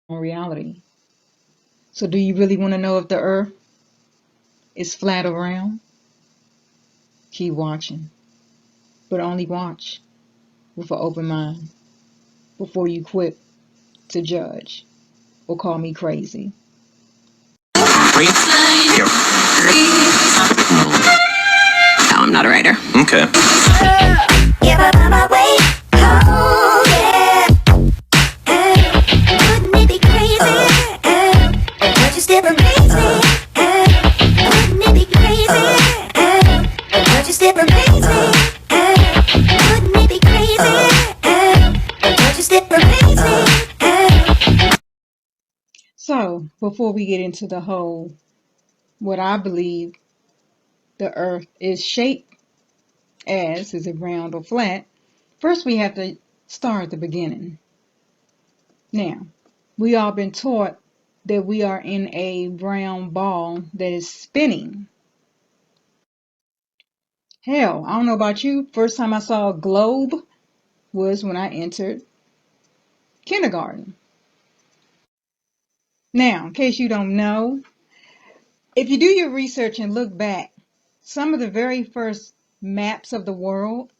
reality. So do you really want to know if the earth is flat or round? Keep watching, but only watch with an open mind before you quit to judge or call me crazy. No, I'm not a writer. Okay. If I find my way home, yeah. Wouldn't it be crazy? Would you still amaze me? Wouldn't it be crazy? Would you still amaze me? Wouldn't it be crazy? Would you still amaze me? So before we get into the whole, what I believe the earth is shaped as, is it round or flat? First we have to start at the beginning. Now, we all been taught that we are in a round ball that is spinning. Hell, I don't know about you. First time I saw a globe was when I entered kindergarten. Now, in case you don't know, if you do your research and look back, some of the very first maps of the world,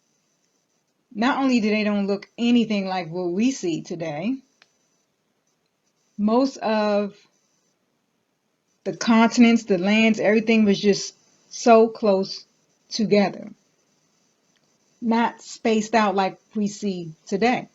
not only do they don't look anything like what we see today, most of the continents, the lands, everything was just so close together, not spaced out like we see today.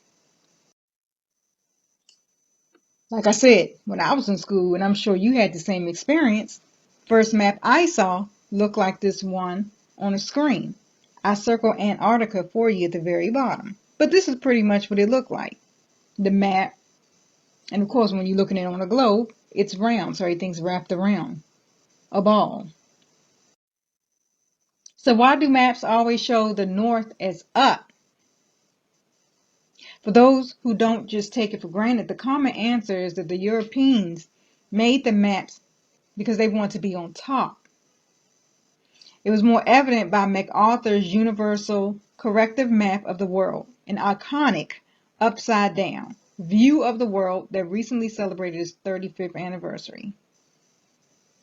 Like I said, when I was in school, and I'm sure you had the same experience, first map I saw looked like this one on the screen. I circled Antarctica for you at the very bottom. But this is pretty much what it looked like. The map, and of course when you're looking at it on a globe, it's round, so everything's wrapped around a ball. So why do maps always show the north as up? For those who don't just take it for granted, the common answer is that the Europeans made the maps because they want to be on top. It was more evident by MacArthur's Universal Corrective Map of the World, an iconic upside-down view of the world that recently celebrated its 35th anniversary.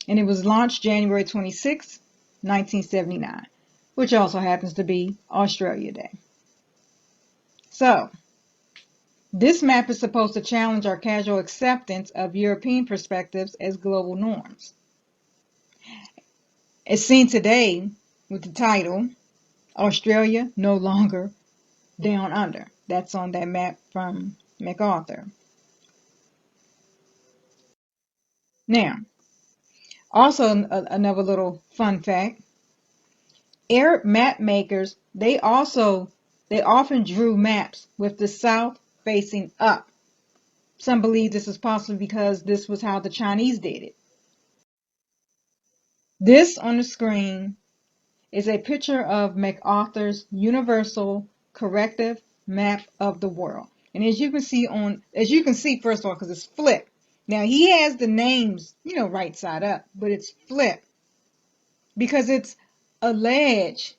And it was launched January 26, 1979, which also happens to be Australia Day. So, this map is supposed to challenge our casual acceptance of European perspectives as global norms. As seen today with the title, Australia no longer down under. That's on that map from MacArthur. Now, also another little fun fact, Arab map makers, they often drew maps with the south facing up. Some believe this is possibly because this was how the Chinese did it. This on the screen is a picture of MacArthur's Universal Corrective Map of the World. And as you can see first of all, because it's flipped. Now he has the names, right side up, but it's flipped because it's alleged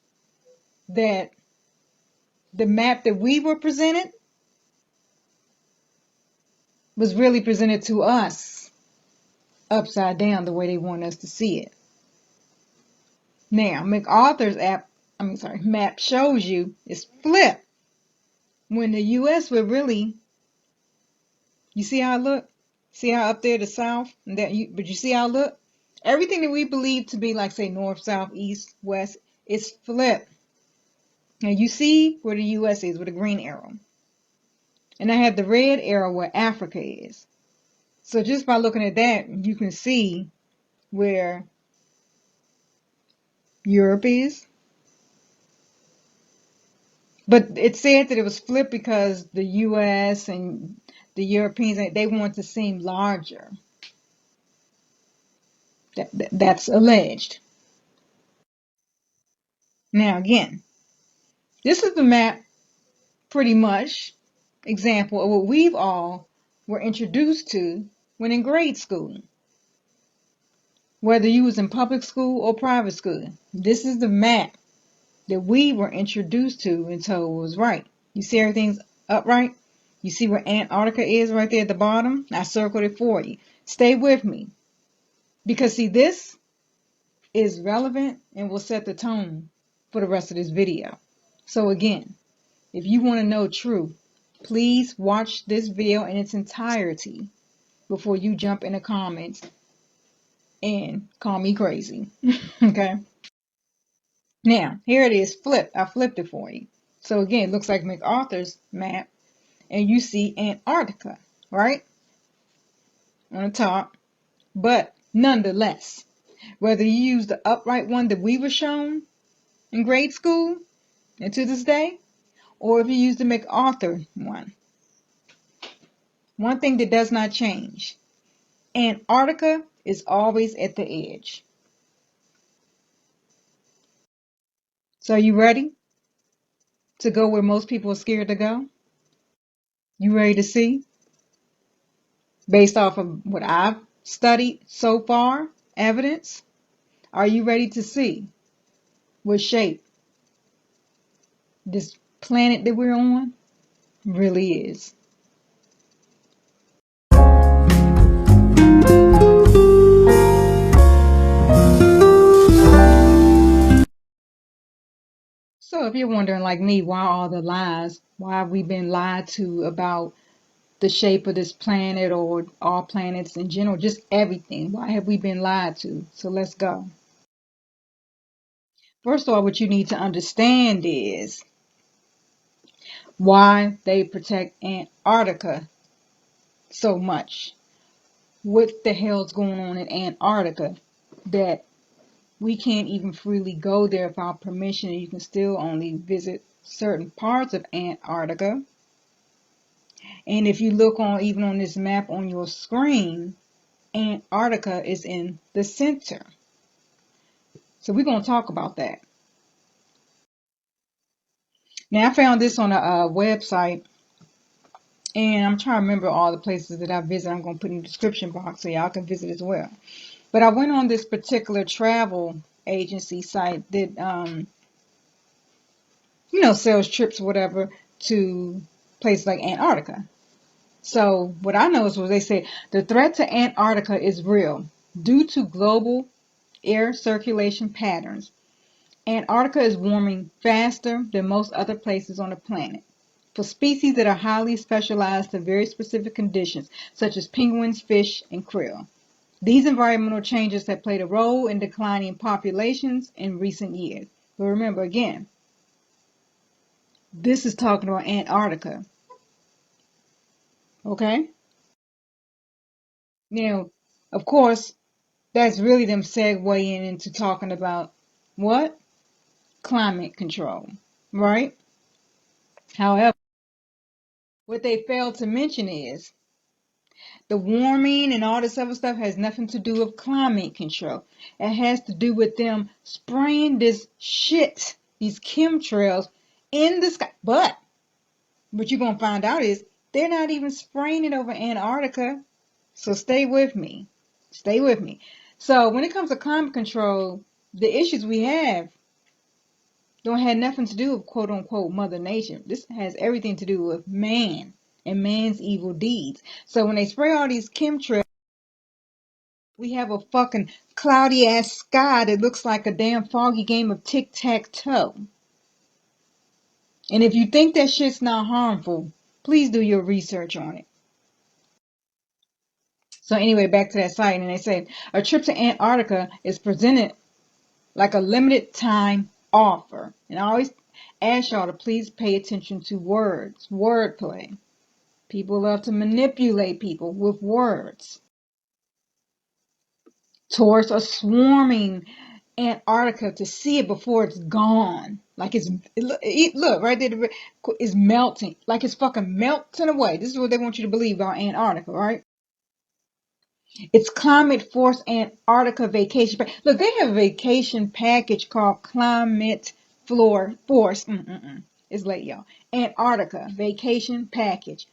that the map that we were presented was really presented to us upside down the way they want us to see it. Now, MacArthur's map shows you it's flipped when the US would really, you see how it look? See how up there the south? But you see how it look? Everything that we believe to be like, say, north, south, east, west, is flipped. Now you see where the US is with a green arrow. And I have the red arrow where Africa is. So just by looking at that, you can see where Europe is. But it said that it was flipped because the US and the Europeans, they want to seem larger. That's alleged. Now again, this is the map, pretty much, example of what we've all were introduced to when in grade school. Whether you was in public school or private school, this is the map that we were introduced to and told was right. You see everything's upright? You see where Antarctica is right there at the bottom? I circled it for you. Stay with me. Because see, this is relevant and will set the tone for the rest of this video. So again, if you want to know truth, please watch this video in its entirety before you jump in the comments and call me crazy. Okay? Now, here it is flipped. I flipped it for you. So again, it looks like MacArthur's map, and you see Antarctica, right? On the top. But nonetheless, whether you use the upright one that we were shown in grade school and to this day, or if you use the MacArthur one thing that does not change, Antarctica is always at the edge. So are you ready to go where most people are scared to go? You ready to see? Based off of what I've studied so far, evidence, are you ready to see what shape this planet that we're on really is? So if you're wondering like me, why all the lies? Why have we been lied to about the shape of this planet or all planets in general, just everything? Why have we been lied to? So let's go. First of all, what you need to understand is why they protect Antarctica so much. What the hell's going on in Antarctica that we can't even freely go there without permission, and you can still only visit certain parts of Antarctica. And if you look on even on this map on your screen, Antarctica is in the center. So we're going to talk about that. Now I found this on a website, and I'm trying to remember all the places that I visit. I'm going to put in the description box so y'all can visit as well. But I went on this particular travel agency site that sells trips or whatever to places like Antarctica. So what I noticed was they said the threat to Antarctica is real due to global air circulation patterns. Antarctica is warming faster than most other places on the planet. For species that are highly specialized to very specific conditions, such as penguins, fish, and krill. These environmental changes have played a role in declining populations in recent years. But remember again, this is talking about Antarctica. Okay? Now, of course, that's really them segueing into talking about what? Climate control. Right? However, what they fail to mention is the warming and all this other stuff has nothing to do with climate control. It has to do with them spraying this shit, these chemtrails in the sky. But what you're going to find out is they're not even spraying it over Antarctica. So stay with me. Stay with me. So when it comes to climate control, the issues we have don't have nothing to do with quote unquote Mother Nature. This has everything to do with man and man's evil deeds. So when they spray all these chemtrails, we have a fucking cloudy ass sky that looks like a damn foggy game of tic-tac-toe. And if you think that shit's not harmful, please do your research on it. So anyway, back to that site, and they say a trip to Antarctica is presented like a limited time offer. And I always ask y'all to please pay attention to words, wordplay. People love to manipulate people with words. Tourists are swarming Antarctica to see it before it's gone. Like look right there, it's melting. Like it's fucking melting away. This is what they want you to believe about Antarctica, right? It's Climate Force Antarctica Vacation. Look, they have a vacation package called Climate Force. It's late, y'all. Antarctica Vacation Package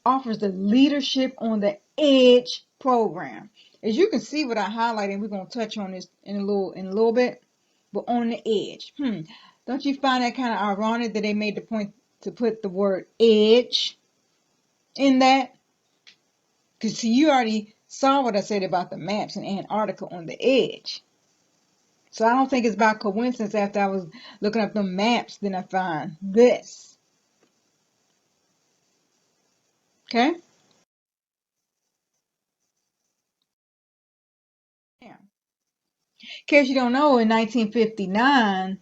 offers the Leadership on the Edge program. As you can see what I highlighted, we're gonna touch on this in a little bit. But on the edge, don't you find that kind of ironic that they made the point to put the word edge? in that? Because see, you already saw what I said about the maps in Antarctica on the edge. So I don't think it's by coincidence after I was looking up the maps, then I find this. Okay? Yeah. In case you don't know, in 1959,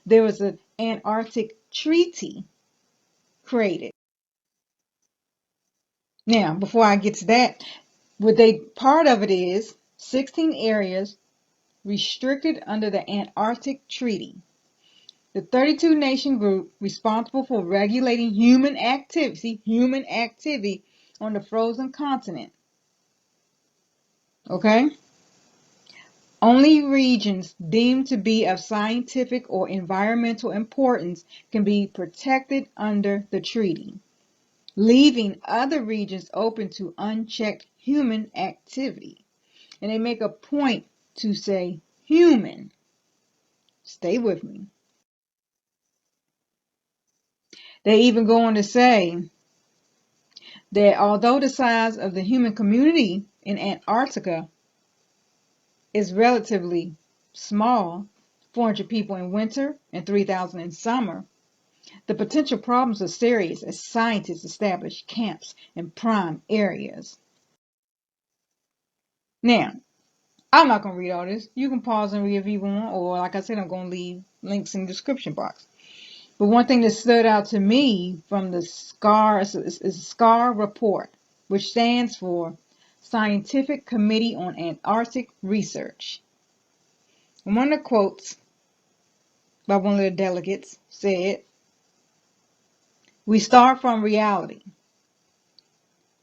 there was an Antarctic Treaty created. Now, before I get to that, part of it is 16 areas restricted under the Antarctic Treaty. The 32 nation group responsible for regulating human activity on the frozen continent. Okay? Only regions deemed to be of scientific or environmental importance can be protected under the treaty, leaving other regions open to unchecked human activity. And they make a point to say human. Stay with me. They even go on to say that although the size of the human community in Antarctica is relatively small, 400 people in winter and 3,000 in summer, the potential problems are serious as scientists establish camps in prime areas. Now, I'm not going to read all this. You can pause and read if you want, or like I said, I'm going to leave links in the description box. But one thing that stood out to me from the SCAR is SCAR report, which stands for Scientific Committee on Antarctic Research. And one of the quotes by one of the delegates said, "We start from reality.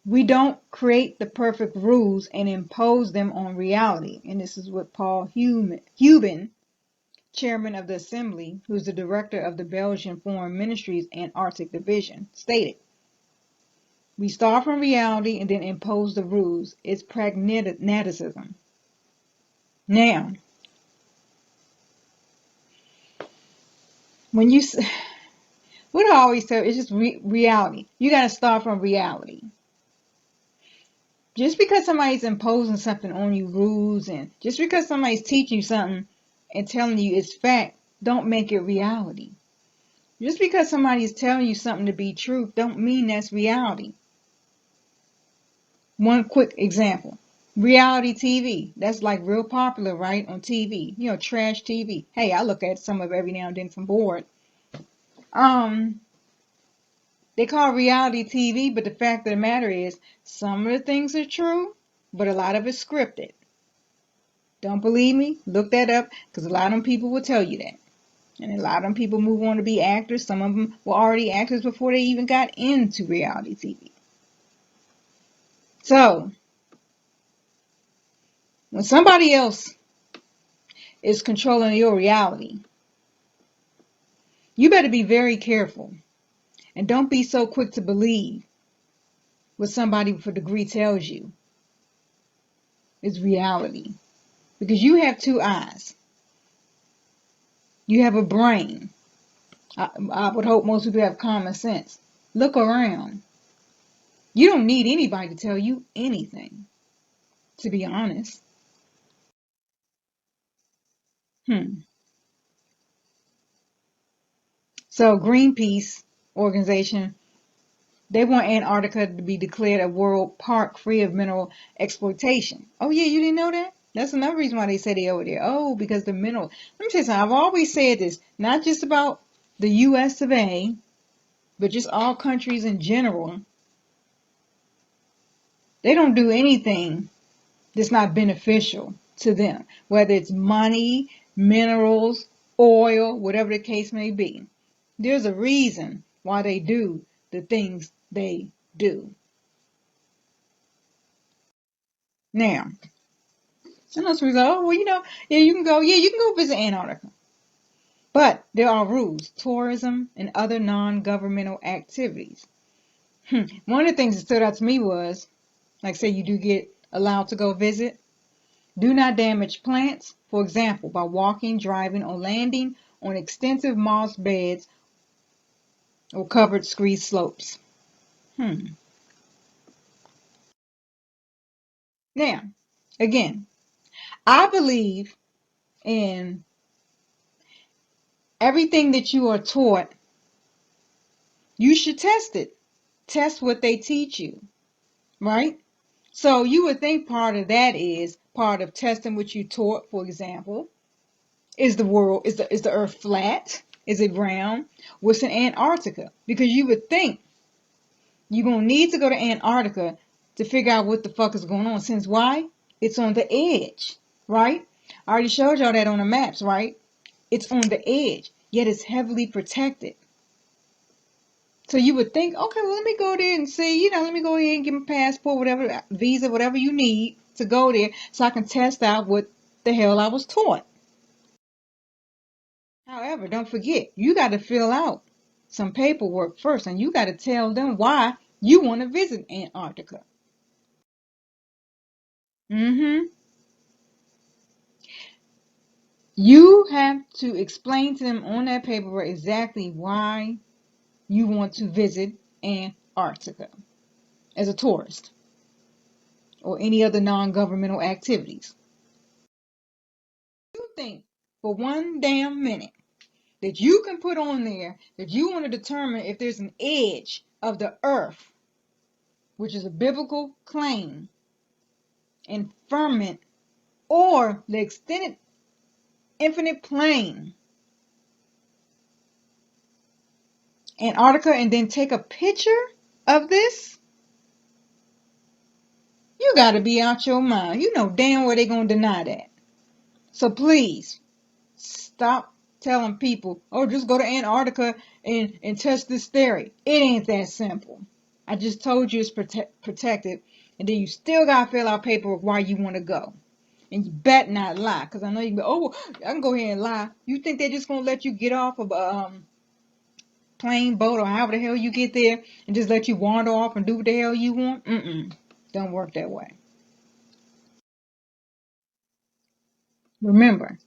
We don't create the perfect rules and impose them on reality." And this is what Paul Heuben, chairman of the Assembly, who's the director of the Belgian Foreign Ministry's Antarctic Division, stated. We start from reality and then impose the rules. It's pragmatism. Now, when you, what I always tell, it's just reality. You got to start from reality. Just because somebody's imposing something on you, rules, and just because somebody's teaching you something and telling you it's fact, don't make it reality. Just because somebody's telling you something to be true, don't mean that's reality. One quick example. Reality TV. That's like real popular, right? On TV. You know, trash TV. Hey, I look at some of it every now and then if I'm bored. They call it reality TV, but the fact of the matter is, some of the things are true, but a lot of it's scripted. Don't believe me? Look that up, because a lot of them people will tell you that. And a lot of them people move on to be actors. Some of them were already actors before they even got into reality TV. So, when somebody else is controlling your reality, you better be very careful. And don't be so quick to believe what somebody with a degree tells you is reality. Because you have two eyes. You have a brain. I would hope most people have common sense. Look around. You don't need anybody to tell you anything, to be honest. So Greenpeace organization, they want Antarctica to be declared a world park free of mineral exploitation. Oh yeah, you didn't know that? That's another reason why they say they over there. Oh, because the mineral. Let me tell you something. I've always said this, not just about the U.S. of A., but just all countries in general. They don't do anything that's not beneficial to them, whether it's money, minerals, oil, whatever the case may be. There's a reason why they do the things they do. Now, unless we go, oh, well, yeah, you can go visit Antarctica. But there are rules, tourism and other non-governmental activities. One of the things that stood out to me was, like say you do get allowed to go visit, do not damage plants, for example, by walking, driving, or landing on extensive moss beds or covered scree slopes. Now, again, I believe in everything that you are taught, you should test it. Test what they teach you, right? So you would think part of that is part of testing what you taught. For example, is the earth flat? Is it round? What's in Antarctica? Because you would think you're gonna need to go to Antarctica to figure out what the fuck is going on. Since why? It's on the edge, right? I already showed y'all that on the maps, right? It's on the edge, yet it's heavily protected. So you would think, okay, well, let me go there and see, let me go ahead and get my passport, whatever, visa, whatever you need to go there so I can test out what the hell I was taught. However, don't forget, you got to fill out some paperwork first and you got to tell them why you want to visit Antarctica. Mm-hmm. You have to explain to them on that paperwork exactly why you want to visit Antarctica as a tourist or any other non-governmental activities. You think for one damn minute that you can put on there that you want to determine if there's an edge of the earth, which is a biblical claim, and firmament, or the extended infinite plane, Antarctica, and then take a picture of this? You got to be out your mind. You know damn well they're going to deny that. So please, stop telling people, oh, just go to Antarctica and test this theory. It ain't that simple. I just told you it's protected, and then you still got to fill out paperwork why you want to go. And you bet not lie, because I know you can go, oh, I can go here and lie. You think they're just going to let you get off of a plane, boat, or however the hell you get there and just let you wander off and do what the hell you want? Mm-mm. Don't work that way. Remember,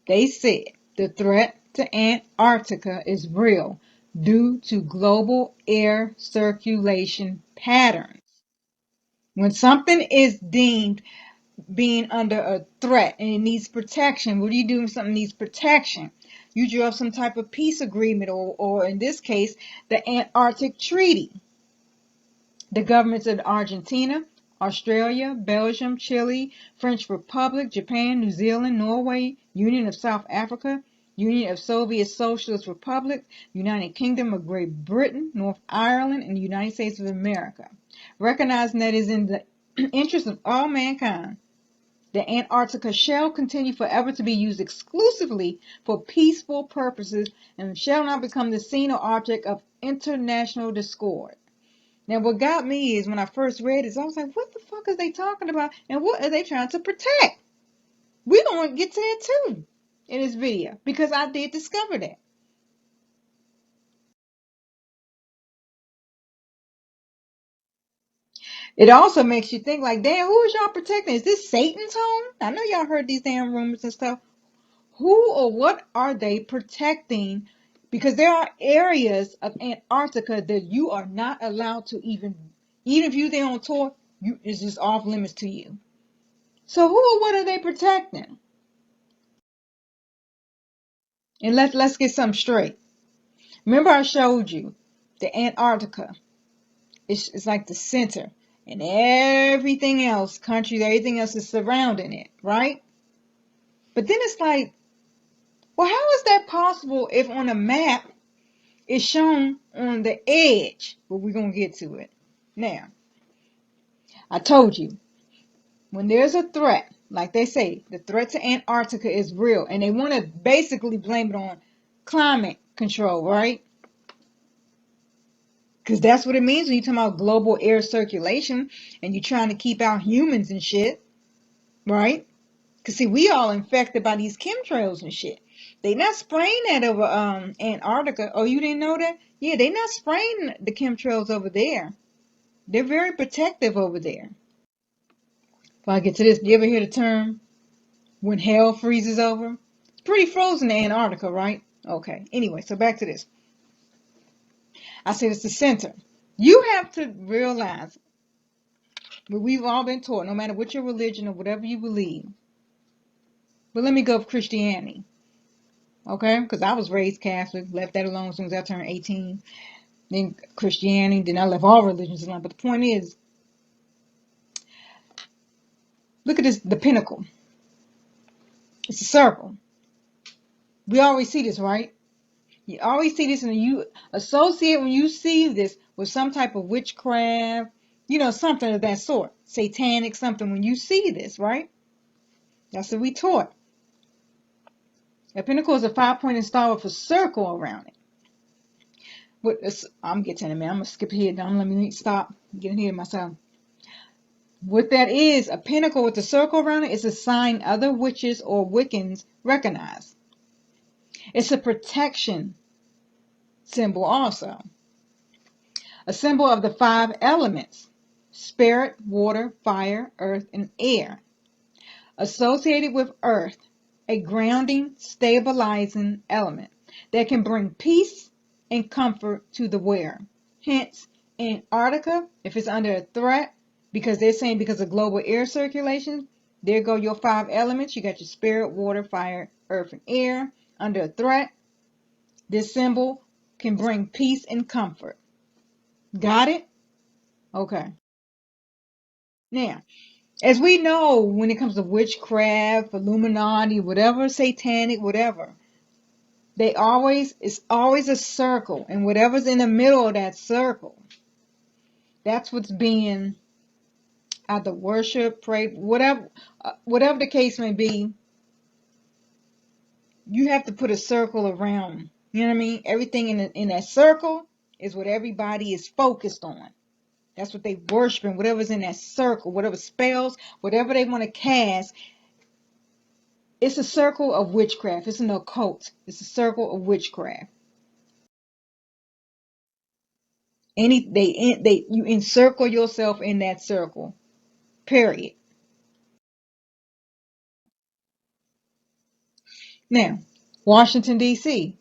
they said the threat to Antarctica is real due to global air circulation patterns. When something is deemed being under a threat and it needs protection, what do you do when something needs protection? You draw up some type of peace agreement, or in this case, the Antarctic Treaty. The governments of Argentina, Australia, Belgium, Chile, French Republic, Japan, New Zealand, Norway, Union of South Africa, Union of Soviet Socialist Republic, United Kingdom of Great Britain, North Ireland, and the United States of America. Recognizing that it is in the interest of all mankind, the Antarctica shall continue forever to be used exclusively for peaceful purposes and shall not become the scene or object of international discord. Now, what got me is when I first read this, I was like, what the fuck is they talking about? And what are they trying to protect? We're going to get to that too in this video because I did discover that. It also makes you think like, damn, who is y'all protecting? Is this Satan's home? I know y'all heard these damn rumors and stuff. Who or what are they protecting? Because there are areas of Antarctica that you are not allowed to even if you're there on tour, it's just off limits to you. So who or what are they protecting? And let's get something straight. Remember I showed you the Antarctica. It's like the center. And everything else, countries, everything else is surrounding it, right? But then it's like, well, how is that possible if on a map it's shown on the edge? But we're going to get to it. Now, I told you, when there's a threat, like they say, the threat to Antarctica is real. And they want to basically blame it on climate control, right? Because that's what it means when you're talking about global air circulation and you're trying to keep out humans and shit, right? Because see, we all infected by these chemtrails and shit. They not spraying that over Antarctica. Oh, you didn't know that? Yeah, they not spraying the chemtrails over there. They're very protective over there. If I get to this, do you ever hear the term when hell freezes over? It's pretty frozen in Antarctica, right? Okay. Anyway, so back to this. I said it's the center. You have to realize But we've all been taught, no matter what your religion or whatever you believe. But let me go with Christianity. Okay? Because I was raised Catholic, left that alone as soon as I turned 18. Then Christianity, then I left all religions alone. But the point is, look at this, the pinnacle. It's a circle. We always see this, right? You always see this, and you associate when you see this with some type of witchcraft, something of that sort. Satanic something when you see this, right? That's what we taught. A pinnacle is a 5-pointed star with a circle around it. I'm getting to it, man. I'm going to skip ahead. Let me stop. I'm getting ahead of myself. What that is, a pinnacle with a circle around it, is a sign other witches or Wiccans recognize. It's a protection symbol also. A symbol of the 5 elements: spirit, water, fire, earth, and air. Associated with earth, a grounding, stabilizing element that can bring peace and comfort to the wearer. Hence, Antarctica, if it's under a threat, because they're saying because of global air circulation, there go your 5 elements. You got your spirit, water, fire, earth, and air under a threat. This symbol can bring peace and comfort. Got it? Okay. Now, as we know, when it comes to witchcraft, Illuminati, whatever, satanic, whatever, it's always a circle, and whatever's in the middle of that circle, that's what's being either worship, pray, whatever the case may be. You have to put a circle around. You know what I mean? Everything in that circle is what everybody is focused on. That's what they worshiping. Whatever's in that circle, whatever spells, whatever they want to cast. It's a circle of witchcraft. It's an occult. It's a circle of witchcraft. You encircle yourself in that circle. Period. Now, Washington D.C.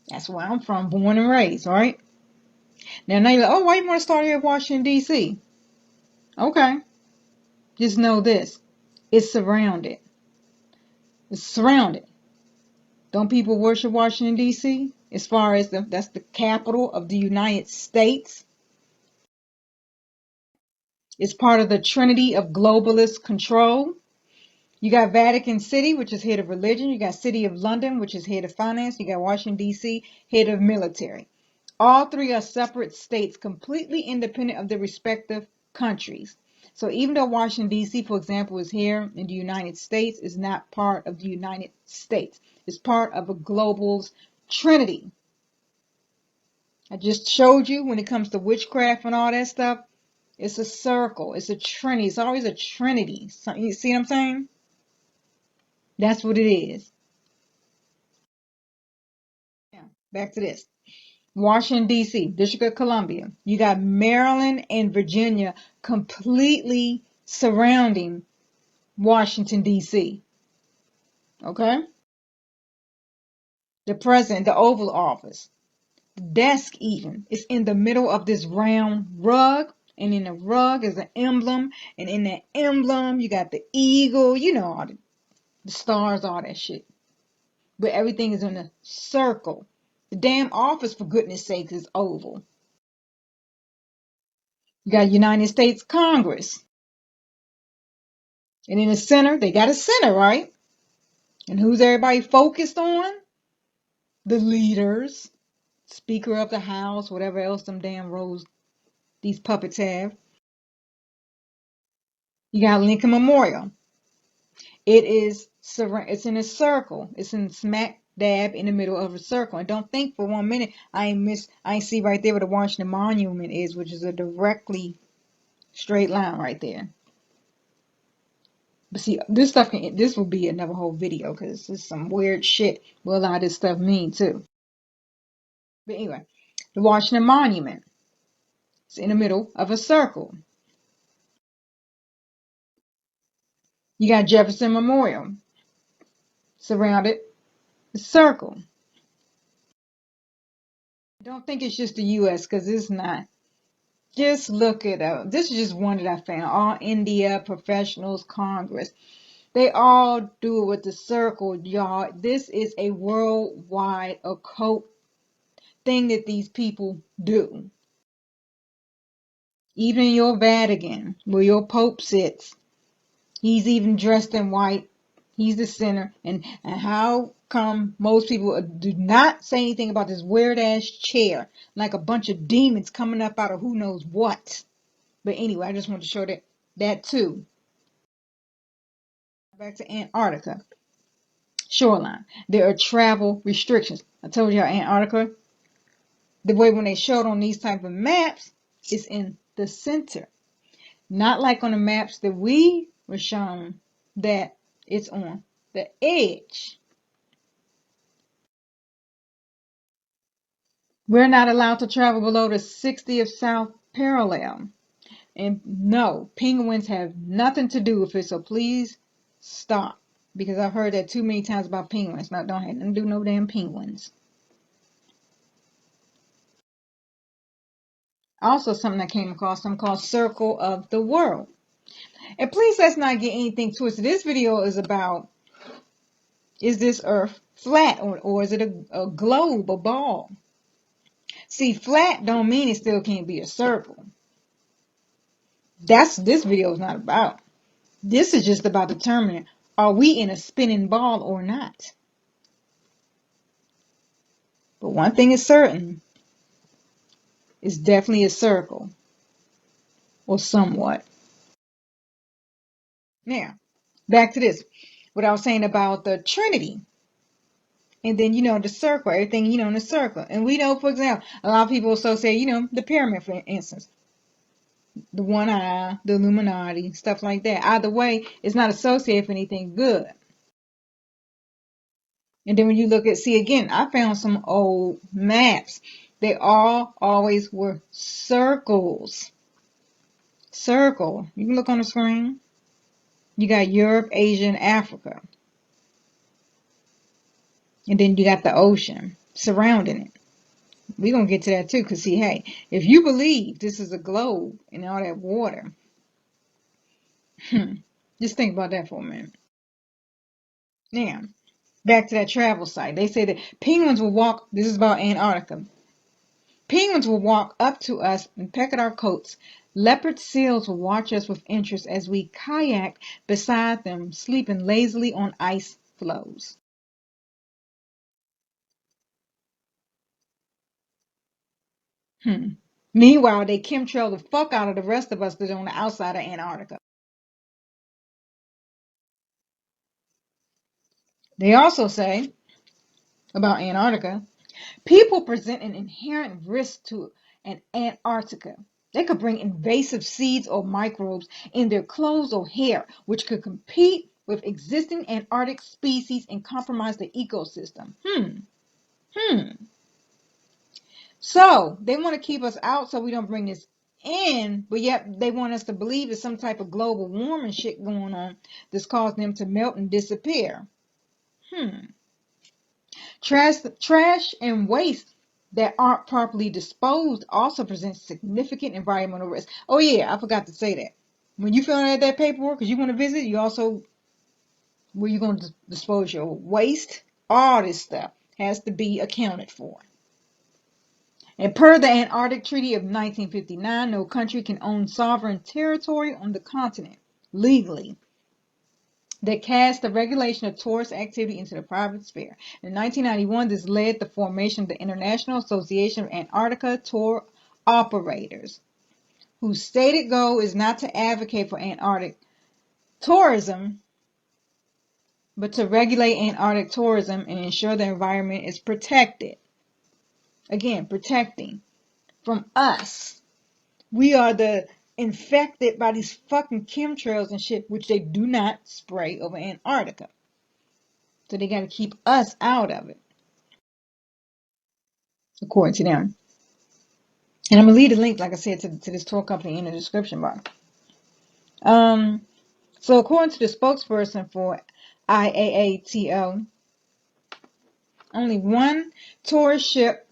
That's where I'm from, born and raised, right? Now you're like, oh, why you want to start here at Washington D.C.? Okay, just know this: it's surrounded. It's surrounded. Don't people worship Washington D.C.? As far as that's the capital of the United States. It's part of the trinity of globalist control. You got Vatican City, which is head of religion. You got City of London, which is head of finance. You got Washington, D.C., head of military. All 3 are separate states, completely independent of their respective countries. So even though Washington, D.C., for example, is here in the United States, is not part of the United States. It's part of a global trinity. I just showed you when it comes to witchcraft and all that stuff, it's a circle. It's a trinity. It's always a trinity. So, you see what I'm saying? That's what it is. Now, back to this. Washington, D.C., District of Columbia. You got Maryland and Virginia completely surrounding Washington, D.C. Okay? The president, the Oval Office, the desk even, is in the middle of this round rug. And in the rug is an emblem. And in that emblem, you got the eagle, all the stars, all that shit. But everything is in a circle. The damn office, for goodness sakes, is oval. You got United States Congress. And in the center, they got a center, right? And who's everybody focused on? The leaders, Speaker of the House, whatever else them damn roles these puppets have. You got Lincoln Memorial. It's in a circle. It's in smack dab in the middle of a circle. And don't think for 1 minute I ain't see right there where the Washington Monument is, which is a directly straight line right there. But see, this will be another whole video because it's some weird shit what a lot of this stuff mean too. But anyway, the Washington Monument is in the middle of a circle. You got Jefferson Memorial surrounded a circle. Don't think it's just the U.S. because it's not. Just look it up. This is just one that I found. All India Professionals Congress. They all do it with the circle, y'all. This is a worldwide occult thing that these people do. Even in your Vatican, where your Pope sits, he's even dressed in white. He's the center. And how come most people do not say anything about this weird ass chair, like a bunch of demons coming up out of who knows what? But anyway, I just want to show that too. Back to Antarctica shoreline. There are travel restrictions. I told you Antarctica, the way when they showed on these type of maps, is in the center. Not like on the maps that we were shown that it's on the edge. We're not allowed to travel below the 60th south parallel. And no, penguins have nothing to do with it, so please stop. Because I've heard that too many times about penguins. Now, don't have nothing to do with no damn penguins. Also, something I came across, something called Circle of the World. And please let's not get anything twisted. This video is about, is this earth flat or is it a globe, a ball? See, flat don't mean it still can't be a circle. That's this video is not about. This is just about determining, are we in a spinning ball or not? But one thing is certain, it's definitely a circle or somewhat. Now, back to this. What I was saying about the Trinity. And then, the circle, everything, in the circle. And we know, for example, a lot of people associate, the pyramid, for instance, the one eye, the Illuminati, stuff like that. Either way, it's not associated with anything good. And then when you look at, see again, I found some old maps. They all always were circles. Circle. You can look on the screen. You got Europe, Asia, and Africa. And then you got the ocean surrounding it. We're going to get to that too, because see, hey, if you believe this is a globe and all that water, just think about that for a minute. Now, back to that travel site. They say that penguins will walk, this is about Antarctica. Penguins will walk up to us and peck at our coats. Leopard seals will watch us with interest as we kayak beside them, sleeping lazily on ice floes. Meanwhile, they chemtrail the fuck out of the rest of us that are on the outside of Antarctica. They also say about Antarctica, people present an inherent risk to an Antarctica. They could bring invasive seeds or microbes in their clothes or hair, which could compete with existing Antarctic species and compromise the ecosystem. So they want to keep us out so we don't bring this in, but yet they want us to believe it's some type of global warming shit going on that's causing them to melt and disappear. Trash and waste that aren't properly disposed also presents significant environmental risk. Oh yeah, I forgot to say that. When you fill out that paperwork, because you want to visit, you also, where you're going to dispose your waste, all this stuff has to be accounted for. And per the Antarctic Treaty of 1959, no country can own sovereign territory on the continent legally. That cast the regulation of tourist activity into the private sphere. In 1991, this led to the formation of the International Association of Antarctica Tour Operators, whose stated goal is not to advocate for Antarctic tourism, but to regulate Antarctic tourism and ensure the environment is protected. Again, protecting from us. We are the infected by these fucking chemtrails and shit, which they do not spray over Antarctica. So they got to keep us out of it, according to them. And I'm going to leave a link, like I said, to this tour company in the description box. So according to the spokesperson for IAATO, only one tourist ship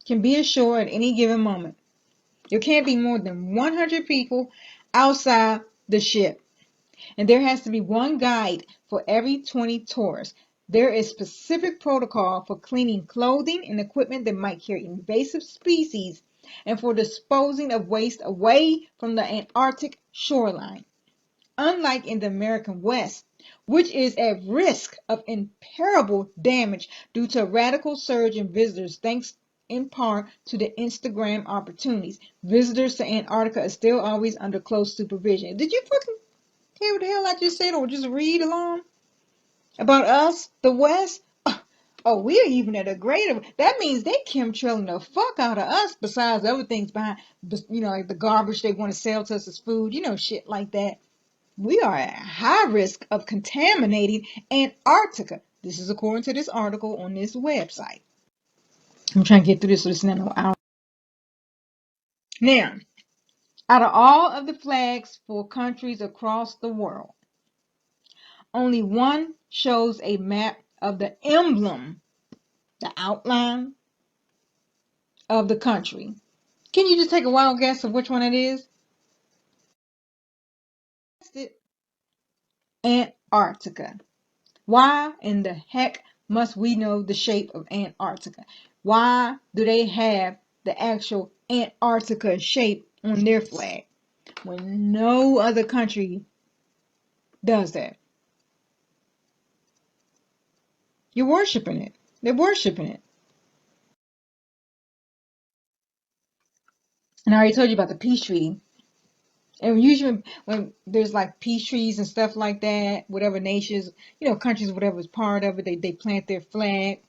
can be ashore at any given moment. There can't be more than 100 people outside the ship. And there has to be one guide for every 20 tourists. There is specific protocol for cleaning clothing and equipment that might carry invasive species and for disposing of waste away from the Antarctic shoreline. Unlike in the American West, which is at risk of irreparable damage due to a radical surge in visitors thanks in part to the Instagram opportunities, visitors to Antarctica are still always under close supervision. Did you fucking hear what the hell I just said or just read along? About us, the West? Oh, we're even at a greater. That means they chemtrailing the fuck out of us besides other things behind, like the garbage they want to sell to us as food, shit like that. We are at high risk of contaminating Antarctica. This is according to this article on this website. I'm trying to get through this so it's not no hour. Now, out of all of the flags for countries across the world, only one shows a map of the emblem, the outline of the country. Can you just take a wild guess of which one it is? Antarctica. Why in the heck must we know the shape of Antarctica? Why do they have the actual Antarctica shape on their flag when no other country does that? You're worshiping it. They're worshiping it. And I already told you about the peace treaty. And usually when there's like peace treaties and stuff like that, whatever nations, countries, whatever is part of it, they plant their flag.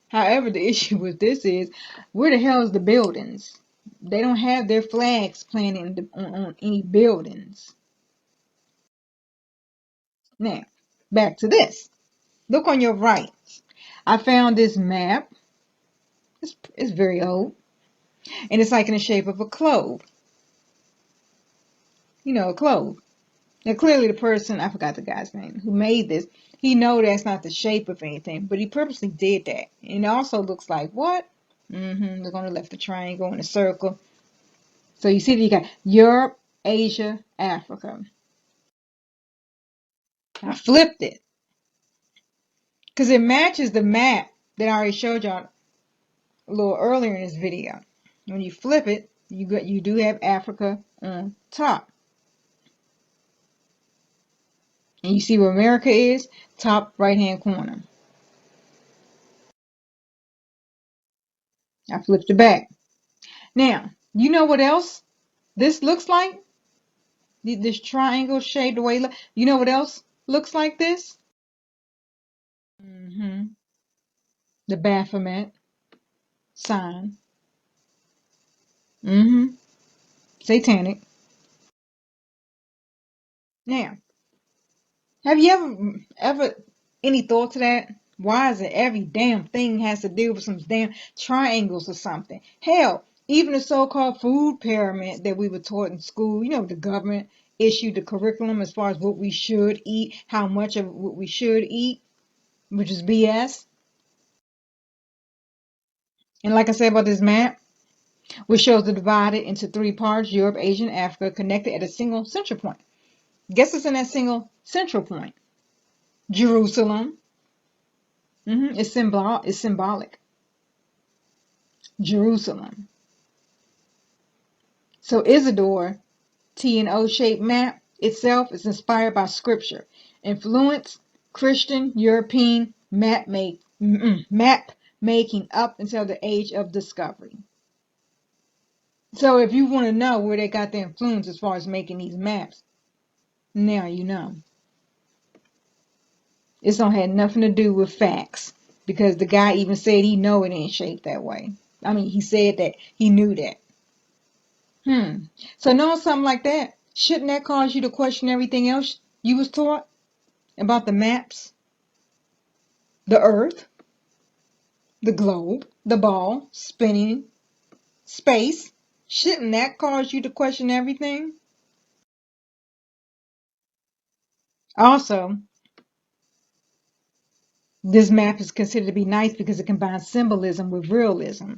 However, the issue with this is, where the hell is the buildings? They don't have their flags planted on any buildings. Now, back to this. Look on your right. I found this map. It's very old. And it's like in the shape of a clove. A clove. Now, clearly the person, I forgot the guy's name, who made this, he know that's not the shape of anything, but he purposely did that. And it also looks like what? They're going to left the triangle in a circle. So you see that you got Europe, Asia, Africa. I flipped it because it matches the map that I already showed y'all a little earlier in this video. When you flip it, you do have Africa on top. And you see where America is, top right hand corner. I flipped it back. Now, you know what else this looks like? This triangle shaped way. You know what else looks like this? The Baphomet sign. Satanic. Now, have you ever any thought to that? Why is it every damn thing has to deal with some damn triangles or something? Hell, even the so-called food pyramid that we were taught in school, the government issued the curriculum as far as what we should eat, how much of what we should eat, which is BS. And like I said about this map, which shows it divided into 3 parts, Europe, Asia, and Africa, connected at a single central point. Guess what's in that single central point? Jerusalem. It's symbolic. Jerusalem. So Isidore T and O-shaped map itself is inspired by scripture, influenced Christian European map making up until the age of discovery. So if you want to know where they got their influence as far as making these maps, now you know. It's don't have nothing to do with facts, because the guy even said he know it ain't shaped that way. I mean, he said that he knew that. So knowing something like that, shouldn't that cause you to question everything else you was taught about the maps, the earth, the globe, the ball, spinning, space? Shouldn't that cause you to question everything? Also, this map is considered to be nice because it combines symbolism with realism.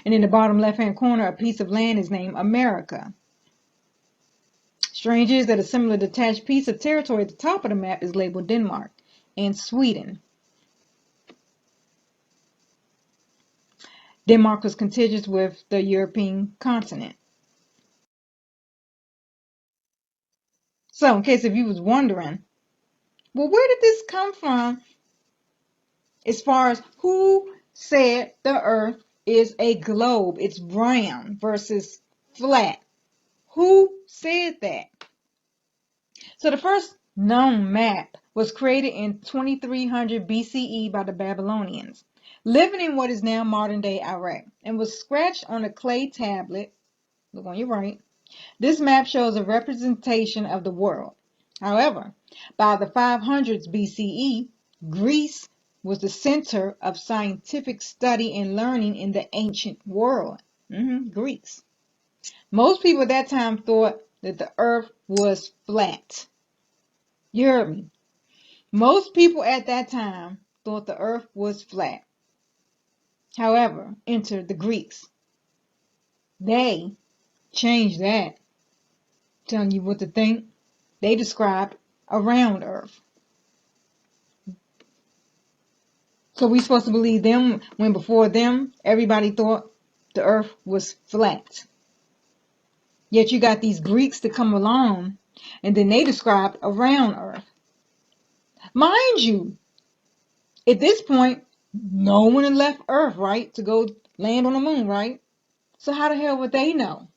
And in the bottom left-hand corner, a piece of land is named America. Strange is that a similar detached piece of territory at the top of the map is labeled Denmark and Sweden. Denmark was contiguous with the European continent. So, in case if you was wondering, well, where did this come from as far as who said the earth is a globe, it's round versus flat? Who said that? So the first known map was created in 2300 BCE by the Babylonians, living in what is now modern-day Iraq, and was scratched on a clay tablet. Look on your right. This map shows a representation of the world. However, by the 500s BCE, Greece was the center of scientific study and learning in the ancient world. Greece. Most people at that time thought that the earth was flat. You heard me. Most people at that time thought the earth was flat. However, enter the Greeks. They changed that, telling you what to think. They described a round earth. So we supposed to believe them when before them everybody thought the earth was flat. Yet you got these Greeks to come along and then they described a round earth. Mind you, at this point, no one had left Earth, right, to go land on the moon, right? So how the hell would they know?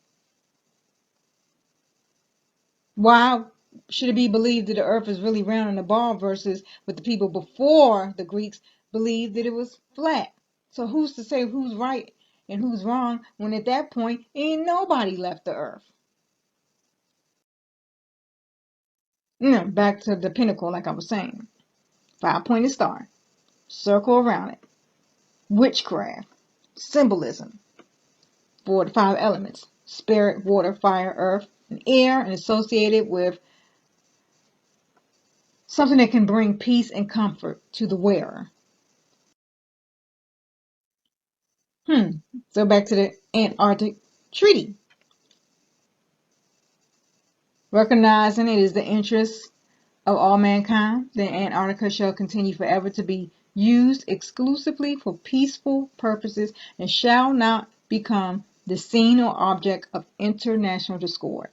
Why should it be believed that the earth is really round and a ball versus what the people before the Greeks believed that it was flat? So who's to say who's right and who's wrong when at that point ain't nobody left the earth? Back to the pinnacle, like I was saying. 5-pointed star. Circle around it. Witchcraft. Symbolism. For the 5 elements. Spirit, water, fire, earth, and air, and associated with something that can bring peace and comfort to the wearer. So back to the Antarctic Treaty. Recognizing it is the interest of all mankind, that Antarctica shall continue forever to be used exclusively for peaceful purposes and shall not become the scene or object of international discord.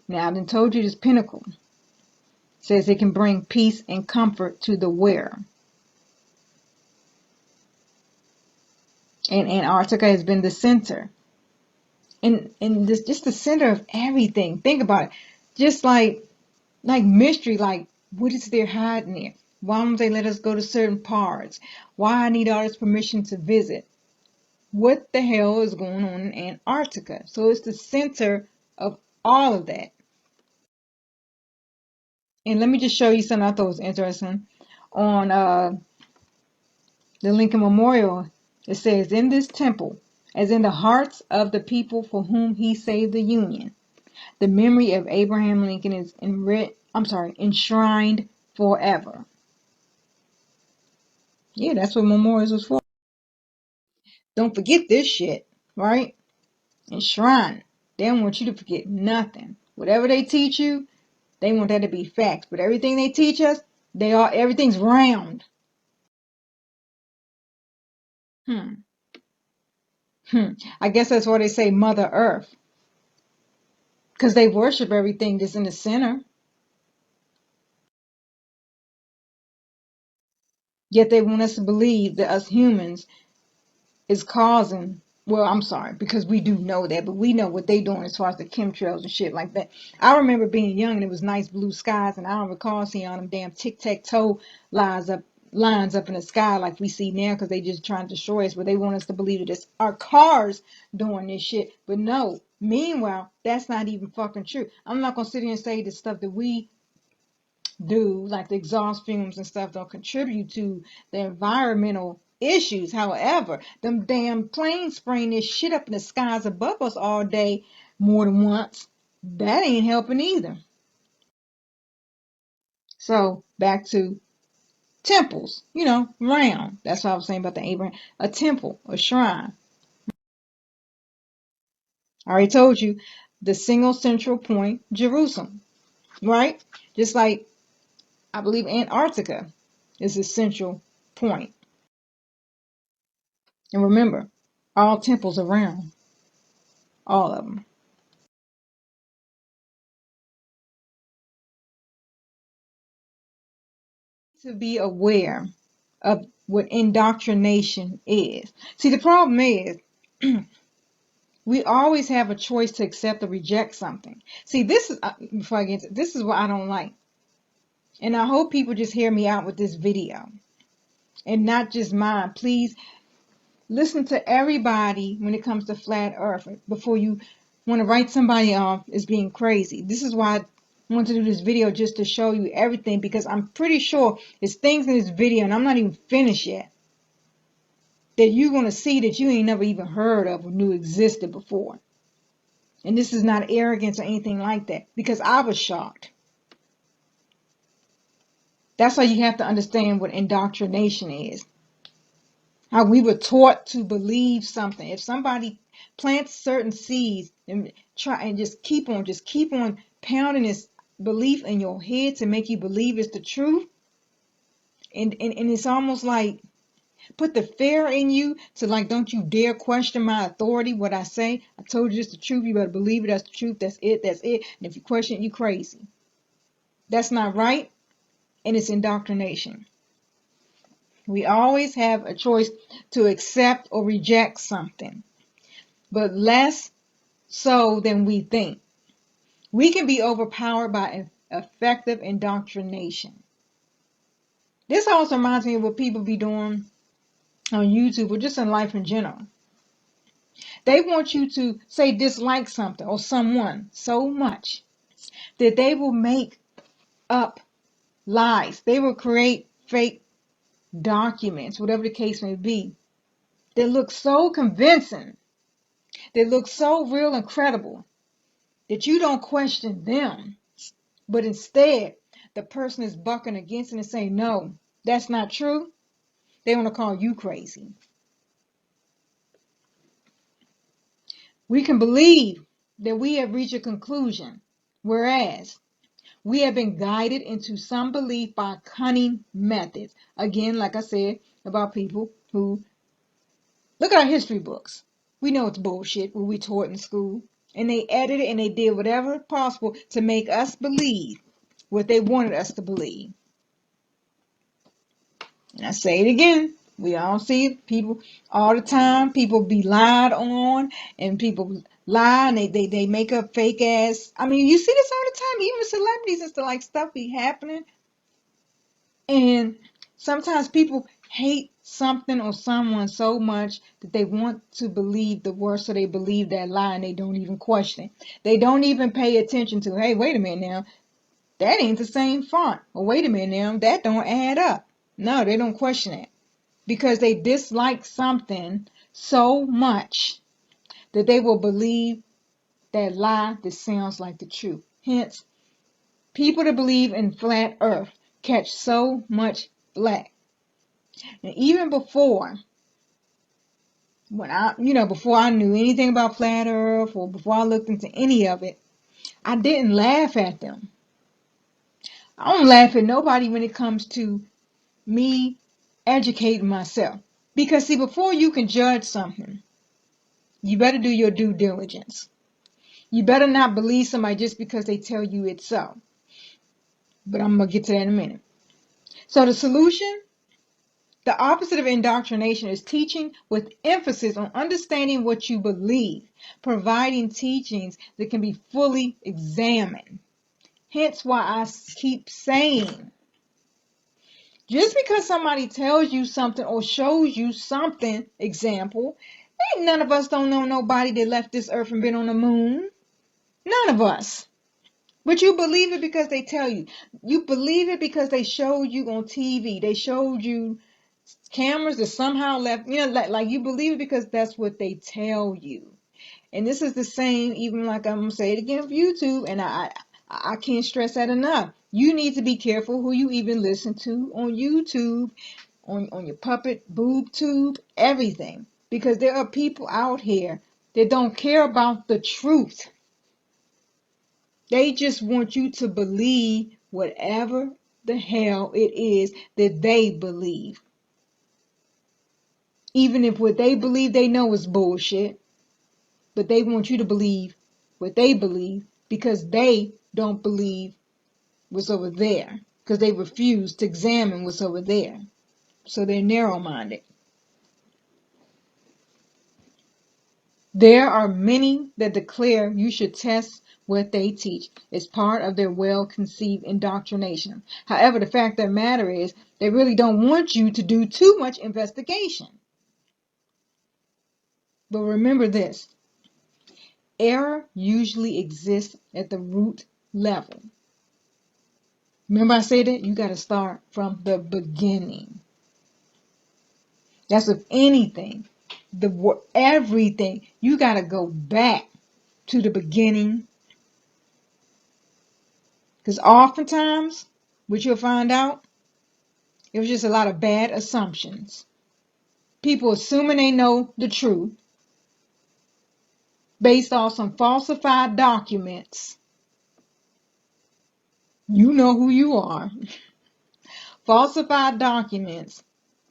Now, I've been told you this pinnacle says it can bring peace and comfort to the wearer. And Antarctica has been the center. And this just the center of everything. Think about it. Just like mystery, like what is there hiding there? Why won't they let us go to certain parts? Why I need all this permission to visit? What the hell is going on in Antarctica? So it's the center of all of that. And let me just show you something I thought was interesting. On the Lincoln Memorial, it says, in this temple, as in the hearts of the people for whom he saved the Union, the memory of Abraham Lincoln is enshrined forever. Yeah, that's what memorials was for. Don't forget this shit, right? Enshrine. They don't want you to forget nothing. Whatever they teach you, they want that to be facts. But everything they teach us, everything's round. I guess that's why they say Mother Earth. Because they worship everything that's in the center. Yet they want us to believe that us humans is causing, well, I'm sorry, because we do know that, but we know what they doing as far as the chemtrails and shit like that. I remember being young and it was nice blue skies, and I don't recall seeing all them damn tic-tac-toe lines up in the sky like we see now, because they just trying to destroy us, but they want us to believe that it's our cars doing this shit. But no, meanwhile, that's not even fucking true. I'm not gonna sit here and say the stuff that we do, like the exhaust fumes and stuff, don't contribute to the environmental issues. However, them damn planes spraying this shit up in the skies above us all day more than once, that ain't helping either. So back to temples, round. That's what I was saying about the Abraham. A temple, a shrine. I already told you the single central point, Jerusalem, right? Just like I believe Antarctica is the central point. And remember, all temples around, all of them. To be aware of what indoctrination is. See, the problem is we always have a choice to accept or reject something. See, this is before I get to, this is what I don't like, and I hope people just hear me out with this video and not just mine. Please listen to everybody when it comes to flat Earth before you want to write somebody off as being crazy. This is why I want to do this video, just to show you everything, because I'm pretty sure there's things in this video, and I'm not even finished yet, that you're going to see that you ain't never even heard of or knew existed before. And this is not arrogance or anything like that, because I was shocked. That's why you have to understand what indoctrination is. How we were taught to believe something. If somebody plants certain seeds and try and just keep on pounding this belief in your head to make you believe it's the truth, and it's almost like put the fear in you to like, don't you dare question my authority, what I say. I told you it's the truth. You better believe it. That's the truth. That's it. That's it. And if you question it, you crazy. That's not right. And it's indoctrination. We always have a choice to accept or reject something, but less so than we think. We can be overpowered by effective indoctrination. This also reminds me of what people be doing on YouTube or just in life in general. They want you to say dislike something or someone so much that they will make up lies. They will create fake documents, whatever the case may be, that look so convincing, that look so real and credible, that you don't question them, but instead the person is bucking against it and saying, no, that's not true. They want to call you crazy. We can believe that we have reached a conclusion, whereas we have been guided into some belief by cunning methods. Again, like I said, about people who look at our history books. We know it's bullshit what we taught in school. And they edited and they did whatever possible to make us believe what they wanted us to believe. And I say it again. We all see it. People all the time. People be lied on, and people lie, and they make up fake ass. I mean, you see this all the time. Even celebrities and stuff, like stuff be happening. And sometimes people hate something or someone so much that they want to believe the worst, so they believe that lie and they don't even question. They don't even pay attention to, hey, wait a minute now, that ain't the same font. Or wait a minute now, that don't add up. No, they don't question it. Because they dislike something so much that they will believe that lie that sounds like the truth. Hence, people that believe in flat earth catch so much flack. And even before, before I knew anything about flat earth or before I looked into any of it, I didn't laugh at them. I don't laugh at nobody when it comes to me educating myself. Because see, before you can judge something, you better do your due diligence. You better not believe somebody just because they tell you it's so. But I'm going to get to that in a minute. So the solution, the opposite of indoctrination, is teaching with emphasis on understanding what you believe, providing teachings that can be fully examined. Hence why I keep saying, just because somebody tells you something or shows you something, example, ain't none of us don't know nobody that left this earth and been on the moon. None of us. But you believe it because they tell you. You believe it because they showed you on TV. They showed you cameras that somehow left, like you believe it because that's what they tell you. And this is the same, even like I'm going to say it again for YouTube, and I can't stress that enough. You need to be careful who you even listen to on YouTube, on your puppet, boob tube, everything. Because there are people out here They don't care about the truth. They just want you to believe whatever the hell it is that they believe. Even if what they believe they know is bullshit, but they want you to believe what they believe because they don't believe what's over there, because they refuse to examine what's over there. So they're narrow-minded. There are many that declare you should test what they teach. It's part of their well-conceived indoctrination. However, the fact of the matter is, they really don't want you to do too much investigation. But remember this, error usually exists at the root level. Remember I said that? You got to start from the beginning. That's with anything. Everything. You got to go back to the beginning. Because oftentimes, what you'll find out, it was just a lot of bad assumptions. People assuming they know the truth based off some falsified documents. You know who you are. Falsified documents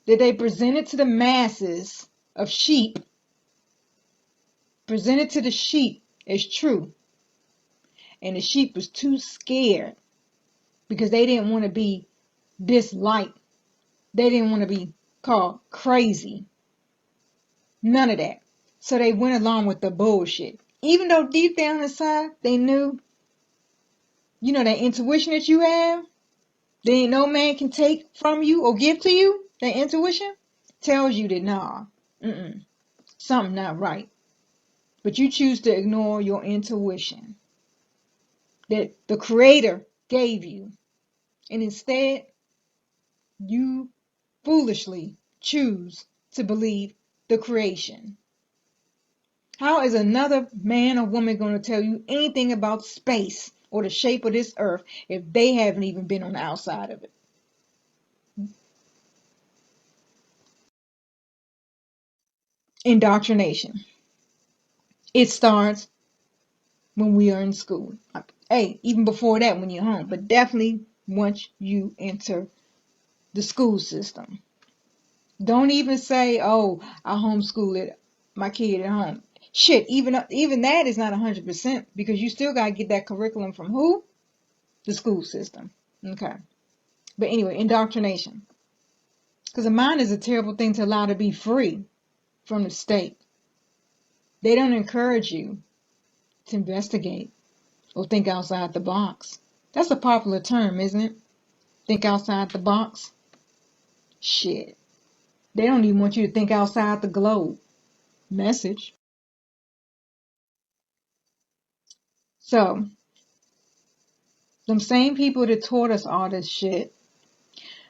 that they presented to the masses of sheep, presented to the sheep as true. And the sheep was too scared because they didn't want to be disliked. They didn't want to be called crazy. None of that. So they went along with the bullshit. Even though deep down inside they knew, you know, that intuition that you have, that ain't no man can take from you or give to you, that intuition tells you that nah, something not right. But you choose to ignore your intuition that the Creator gave you. And instead, you foolishly choose to believe the creation. How is another man or woman going to tell you anything about space or the shape of this earth if they haven't even been on the outside of it? Indoctrination. It starts when we are in school. Hey, even before that when you're home, but definitely once you enter the school system. Don't even say, oh, I homeschool it, my kid at home. Shit, even that is not 100% because you still got to get that curriculum from who? The school system. Okay. But anyway, indoctrination. Because a mind is a terrible thing to allow to be free from the state. They don't encourage you to investigate or think outside the box. That's a popular term, isn't it? Think outside the box. Shit. They don't even want you to think outside the globe. Message. So, them same people that taught us all this shit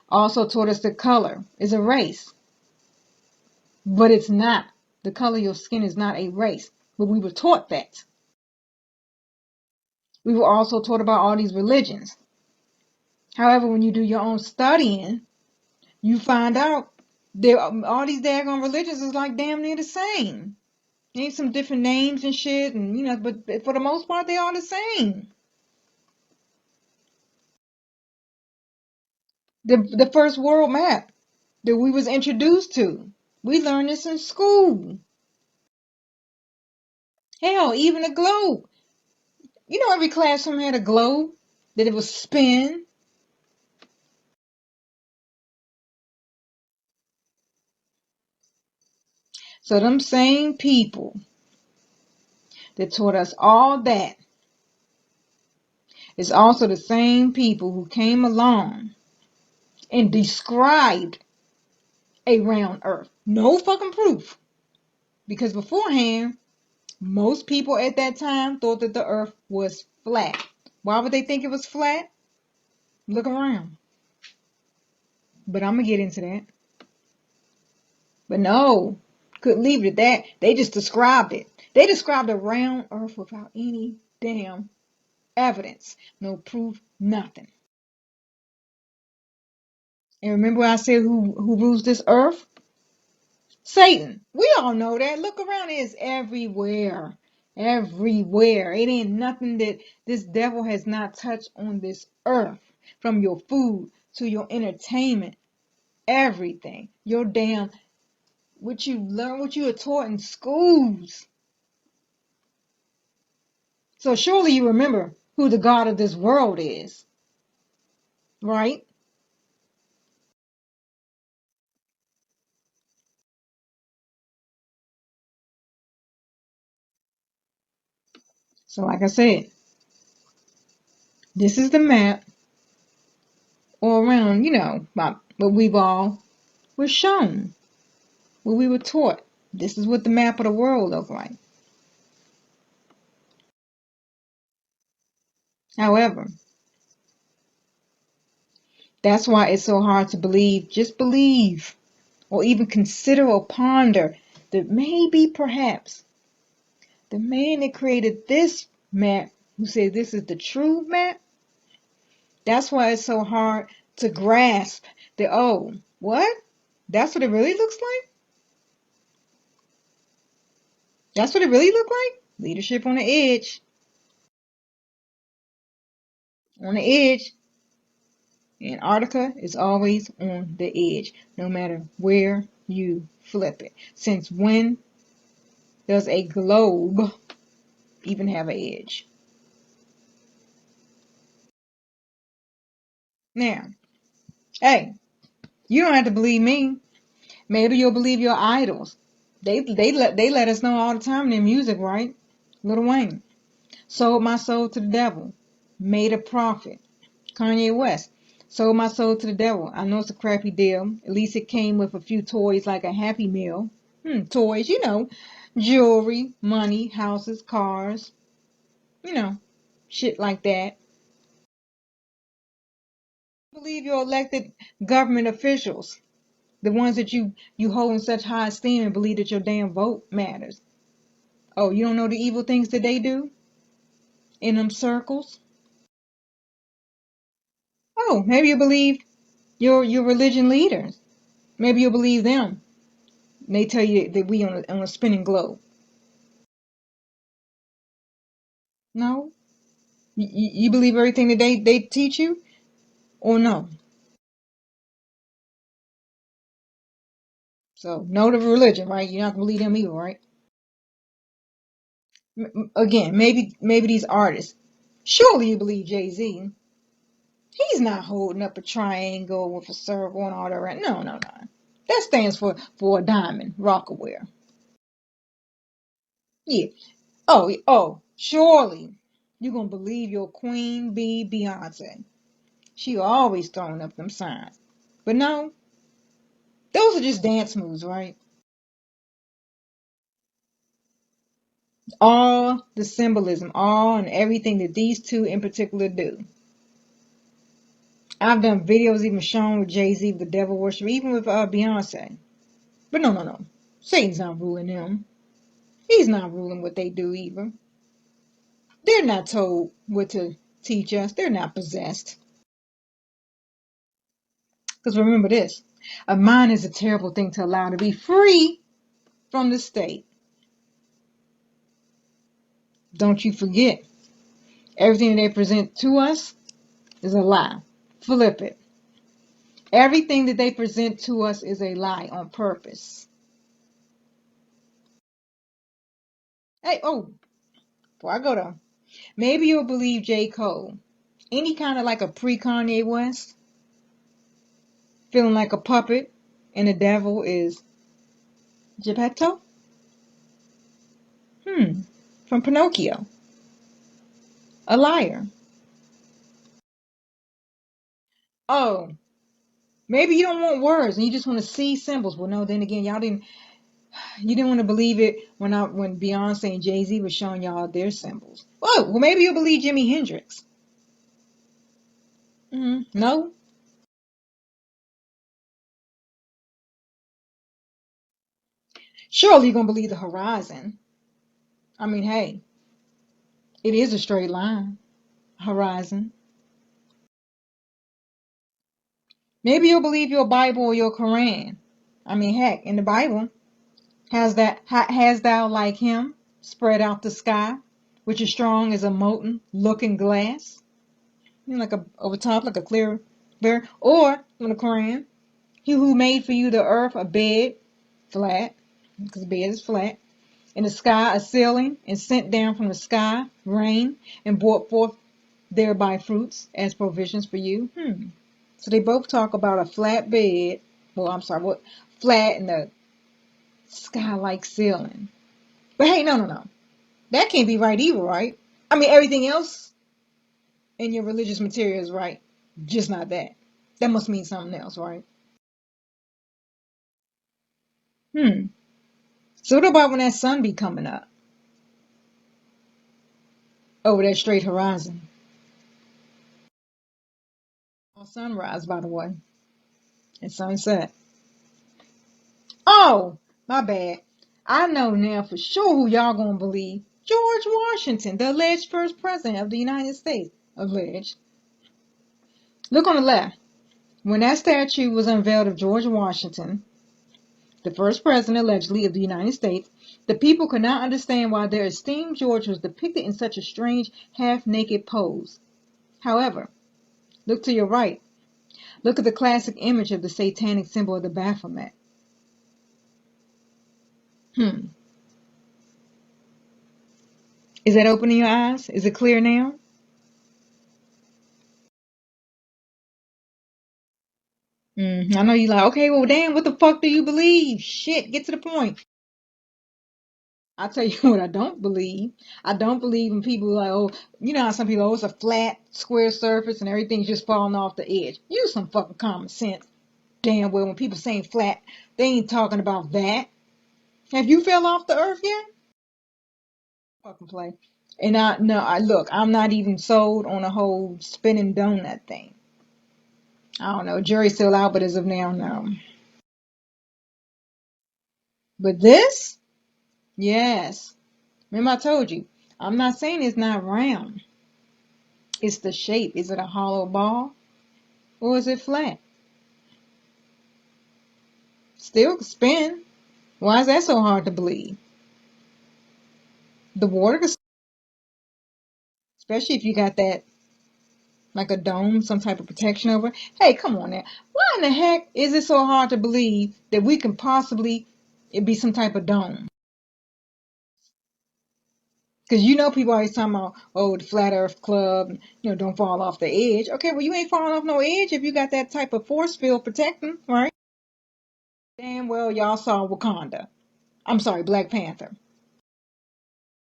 also taught us that color is a race. But it's not. The color of your skin is not a race. But we were taught that. We were also taught about all these religions. However, when you do your own studying, you find out that all these daggone religions is like damn near the same. Ain't some different names and shit, and you know, but for the most part, they all the same. The first world map that we was introduced to, we learned this in school. Hell, even a globe. You know, every classroom had a globe that it was spin. So them same people that taught us all that is also the same people who came along and described a round earth. No fucking proof. Because beforehand, most people at that time thought that the earth was flat. Why would they think it was flat? Look around. But I'm going to get into that. But no, couldn't leave it at that. They just described it. They described a round earth without any damn evidence. No proof, nothing. And remember I said who rules this earth? Satan. We all know that. Look around. It's everywhere. Everywhere. It ain't nothing that this devil has not touched on this earth. From your food to your entertainment. Everything. Your damn, what you learn, what you are taught in schools. So surely you remember who the God of this world is. Right? So like I said, this is the map all around, what we've all were shown, what we were taught. This is what the map of the world looks like. However, that's why it's so hard to believe, just believe, or even consider or ponder that maybe perhaps the man that created this map, who said this is the true map, that's why it's so hard to grasp that, oh, what? That's what it really looks like? That's what it really looked like? Leadership on the edge. On the edge. Antarctica is always on the edge, no matter where you flip it. Since when does a globe even have an edge? Now, hey, you don't have to believe me. Maybe you'll believe your idols. They let us know all the time in their music, right? Lil Wayne sold my soul to the devil, made a profit. Kanye West sold my soul to the devil. I know it's a crappy deal. At least it came with a few toys like a Happy Meal. Toys, jewelry, money, houses, cars, you know, shit like that. Believe your elected government officials, the ones that you hold in such high esteem and believe that your damn vote matters. Oh, you don't know the evil things that they do in them circles? Oh, maybe you believe your religion leaders. Maybe you believe them. And they tell you that we on a spinning globe. No, you believe everything that they teach you, or no? So no to religion, right? You're not gonna believe them either, right? Again, maybe these artists. Surely you believe Jay-Z. He's not holding up a triangle with a circle and all that. Right? No, no, no. That stands for a diamond, Rockaware. Yeah. Oh. Surely you're gonna believe your queen bee Beyonce. She always throwing up them signs. But no, those are just dance moves, right? All the symbolism, all and everything that these two in particular do. I've done videos even showing with Jay-Z, with the devil worship, even with Beyonce. But no, no, no. Satan's not ruling them. He's not ruling what they do either. They're not told what to teach us. They're not possessed. Because remember this, a mind is a terrible thing to allow to be free from the state. Don't you forget, everything they present to us is a lie. Flip it. Everything that they present to us is a lie on purpose. Hey, oh, before I go though, maybe you'll believe J. Cole. Any kind of like a pre-Kanye West, feeling like a puppet, and the devil is Geppetto? From Pinocchio. A liar. Oh, maybe you don't want words and you just want to see symbols. Well, no, then again, you didn't want to believe it when Beyonce and Jay-Z were showing y'all their symbols. Oh, well, maybe you'll believe Jimi Hendrix. No? Surely you're going to believe the horizon. I mean, hey, it is a straight line. Horizon. Maybe you'll believe your Bible or your Quran. I mean, heck, in the Bible, Has thou like him spread out the sky, which is strong as a molten looking glass? You know, like a over top, like a clear bear. Or in the Quran, he who made for you the earth a bed, flat, because the bed is flat, and the sky a ceiling, and sent down from the sky rain, and brought forth thereby fruits as provisions for you. So they both talk about a flat bed. Well, I'm sorry, what flat and the sky-like ceiling. But hey, no. That can't be right either, right? I mean, everything else in your religious material is right, just not that. That must mean something else, right? Hmm. So what about when that sun be coming up over that straight horizon? Or sunrise, by the way, and sunset. Oh, my bad. I know now for sure who y'all gonna believe. George Washington, the alleged first president of the United States. Alleged. Look on the left. When that statue was unveiled of George Washington, the first president allegedly of the United States, the people could not understand why their esteemed George was depicted in such a strange, half-naked pose. However, look to your right. Look at the classic image of the satanic symbol of the Baphomet. Hmm. Is that opening your eyes? Is it clear now? I know you like, okay, well, damn, what the fuck do you believe? Shit, get to the point. I'll tell you what I don't believe. I don't believe in people like, oh, you know how some people, oh, it's a flat, square surface and everything's just falling off the edge. Use some fucking common sense. Damn well, when people saying flat, they ain't talking about that. Have you fell off the earth yet? Fucking play. And look, I'm not even sold on a whole spinning donut thing. I don't know, jury's still out, but as of now, no. But this, yes. Remember I told you, I'm not saying it's not round. It's the shape. Is it a hollow ball or is it flat? Still spin. Why is that so hard to believe? The water, especially if you got that like a dome, some type of protection over it. Hey, come on now. Why in the heck is it so hard to believe that we can possibly it be some type of dome? Because you know people always talking about, oh, the flat earth club, don't fall off the edge. Okay, well you ain't falling off no edge if you got that type of force field protecting, right? Damn well y'all saw Wakanda. I'm sorry, Black Panther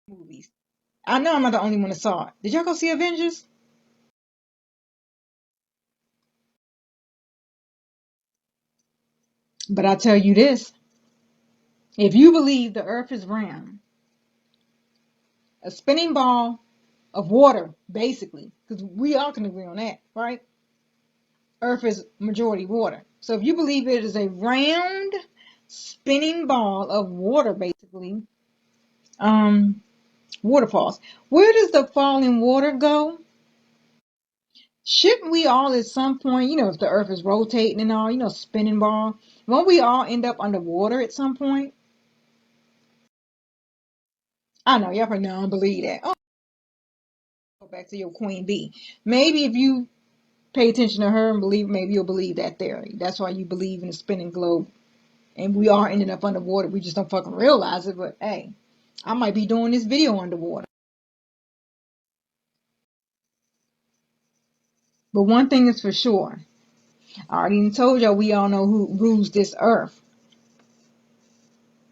movies. I know I'm not the only one that saw it. Did y'all go see Avengers? But I tell you this, if you believe the earth is round, a spinning ball of water, basically, because we all can agree on that, right? Earth is majority water. So if you believe it is a round spinning ball of water, basically, um, waterfalls, where does the falling water go? Shouldn't we all at some point, if the earth is rotating and all, spinning ball, won't we all end up underwater at some point? I know, y'all probably don't believe that. Oh, go back to your queen bee. Maybe if you pay attention to her and believe, maybe you'll believe that theory. That's why you believe in the spinning globe. And we are ending up underwater. We just don't fucking realize it. But hey, I might be doing this video underwater. But one thing is for sure. I already told y'all we all know who rules this earth.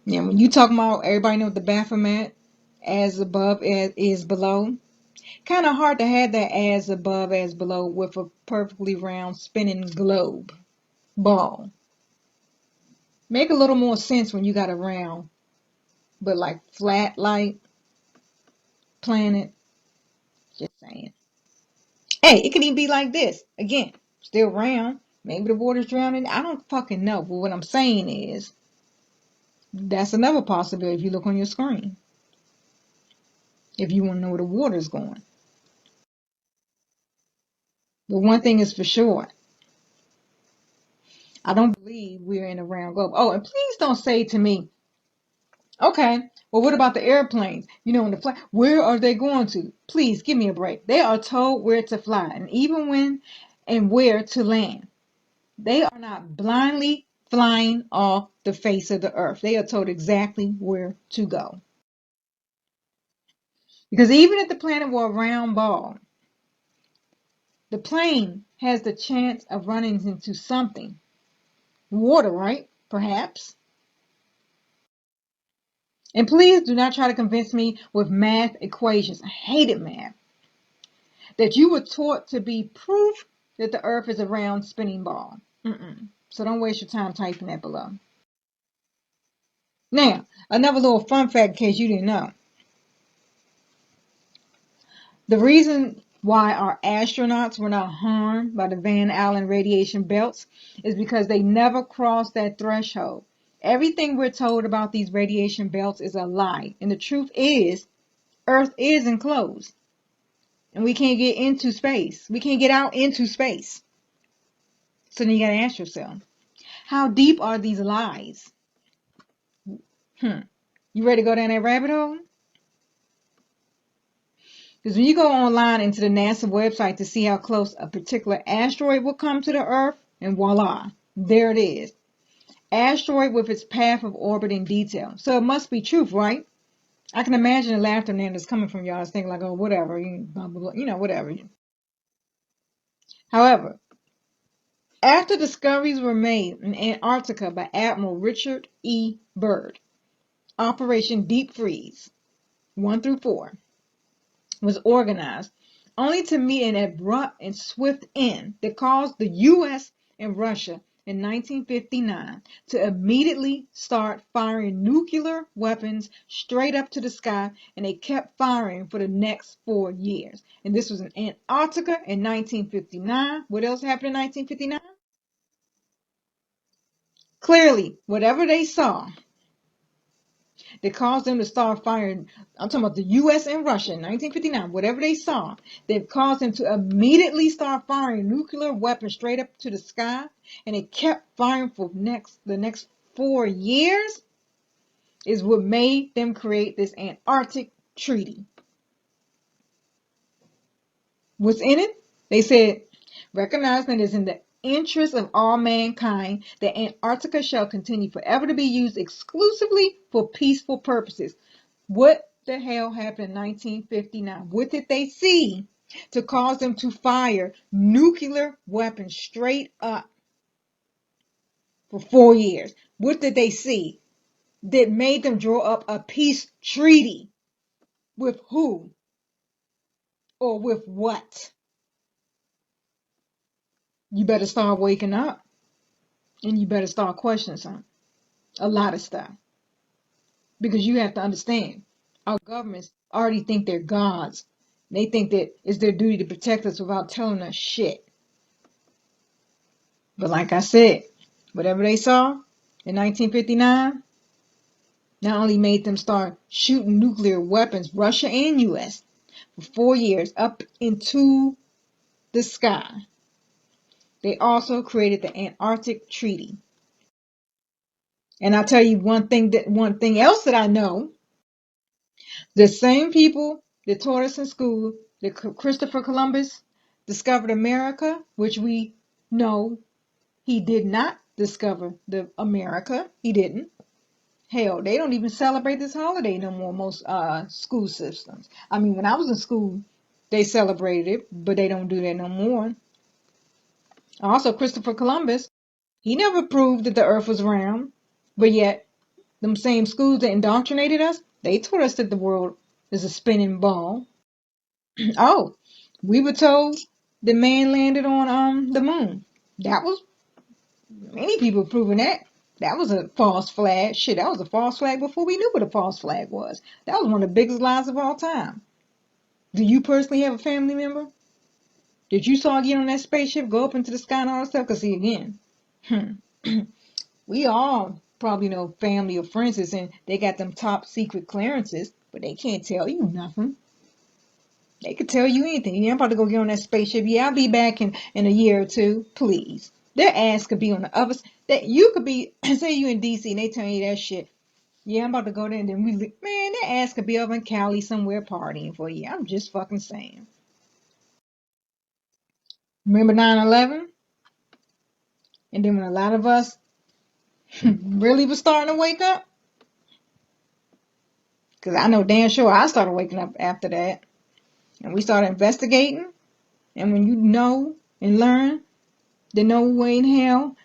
Yeah, when you talking about everybody know the Baphomet, as above as is below. Kind of hard to have that as above as below with a perfectly round spinning globe ball. Make a little more sense when you got a round, but like flat like planet. Just saying. Hey, it could even be like this. Again, still round. Maybe the water's drowning. I don't fucking know. But what I'm saying is, that's another possibility if you look on your screen. If you want to know where the water's going. But one thing is for sure. I don't believe we're in a round globe. Oh, and please don't say to me, Okay, well, what about the airplanes? You know, when the fly, where are they going to? Please give me a break. They are told where to fly and even when and where to land. They are not blindly flying off the face of the earth. They are told exactly where to go. Because even if the planet were a round ball, the plane has the chance of running into something. Water, right? Perhaps. And please do not try to convince me with math equations. I hated math. That you were taught to be proof that the earth is a round spinning ball. So don't waste your time typing that below. Now, another little fun fact in case you didn't know. The reason why our astronauts were not harmed by the Van Allen radiation belts is because they never crossed that threshold. Everything we're told about these radiation belts is a lie. And the truth is, Earth is enclosed. And we can't get into space. We can't get out into space. So then you gotta ask yourself, how deep are these lies? You ready to go down that rabbit hole? Because when you go online into the NASA website to see how close a particular asteroid will come to the Earth, and voila, there it is. Asteroid with its path of orbit in detail. So it must be truth, right? I can imagine the laughter now that's coming from y'all. It's thinking like, oh, whatever, whatever. However, after discoveries were made in Antarctica by Admiral Richard E. Byrd, Operation Deep Freeze 1 through 4 was organized, only to meet an abrupt and swift end that caused the U.S. and Russia in 1959 to immediately start firing nuclear weapons straight up to the sky, and they kept firing for the next 4 years. And this was in Antarctica in 1959. What else happened in 1959? Clearly, whatever they saw that caused them to start firing. I'm talking about the U.S. and Russia in 1959, whatever they saw that caused them to immediately start firing nuclear weapons straight up to the sky, and it kept firing for the next 4 years, is what made them create this Antarctic Treaty. What's in it? They said, recognizing it is in the interest of all mankind that Antarctica shall continue forever to be used exclusively for peaceful purposes. What the hell happened in 1959? What did they see to cause them to fire nuclear weapons straight up for 4 years? What did they see that made them draw up a peace treaty? With who? Or with what? You better start waking up, and you better start questioning something. A lot of stuff. Because you have to understand, our governments already think they're gods. They think that it's their duty to protect us without telling us shit. But like I said, whatever they saw in 1959 not only made them start shooting nuclear weapons, Russia and US, for 4 years up into the sky, they also created the Antarctic Treaty. And I'll tell you one thing else that I know. The same people that taught us in school that Christopher Columbus discovered America, which we know he did not discover the America. He didn't. Hell, they don't even celebrate this holiday no more, most school systems. I mean, when I was in school, they celebrated it, but they don't do that no more. Also, Christopher Columbus, he never proved that the earth was round, but yet them same schools that indoctrinated us, they taught us that the world is a spinning ball. Oh, we were told the man landed on the moon. That was many people proving that. That was a false flag. Shit, that was a false flag before we knew what a false flag was. That was one of the biggest lies of all time. Do you personally have a family member? Did you saw get on that spaceship, go up into the sky and all that stuff? Because see, again, we all probably know family or friends and they got them top secret clearances, but they can't tell you nothing. They could tell you anything. Yeah, I'm about to go get on that spaceship. Yeah, I'll be back in a year or two. Please. Their ass could be on the other side. That you could be, say you in DC and they telling you that shit. Yeah, I'm about to go there and then man, that ass could be over in Cali somewhere partying for you. I'm just fucking saying. Remember 9/11? And then when a lot of us really was starting to wake up, because I know damn sure I started waking up after that, and we started investigating. And when you know and learn that no way in hell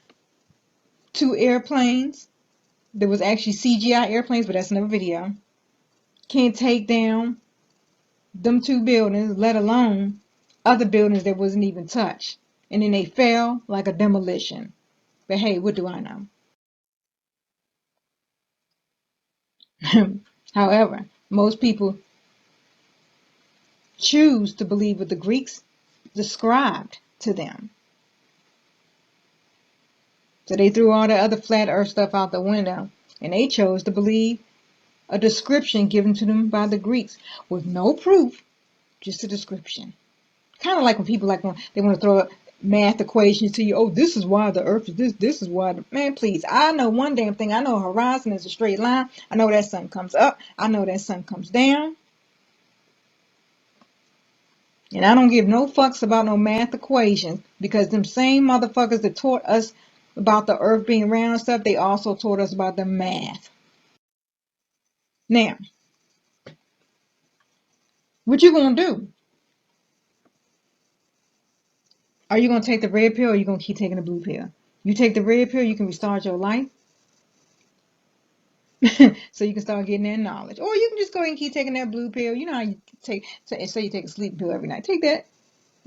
two airplanes, there was actually CGI airplanes, but that's another video, can't take down them two buildings, let alone other buildings that wasn't even touched. And then they fell like a demolition. But hey, what do I know? However, most people choose to believe what the Greeks described to them. So they threw all the other flat earth stuff out the window and they chose to believe a description given to them by the Greeks with no proof, just a description. Kind of like when people like when they want to throw up math equations to you. Oh, this is why the earth is this. This is why man, please. I know one damn thing. I know a horizon is a straight line. I know that sun comes up. I know that sun comes down. And I don't give no fucks about no math equations because them same motherfuckers that taught us about the earth being round and stuff, they also taught us about the math. Now, what you gonna do? Are you gonna take the red pill or are you gonna keep taking the blue pill? You take the red pill, you can restart your life. So you can start getting that knowledge. Or you can just go ahead and keep taking that blue pill. You know how you take, say you take a sleep pill every night. Take that,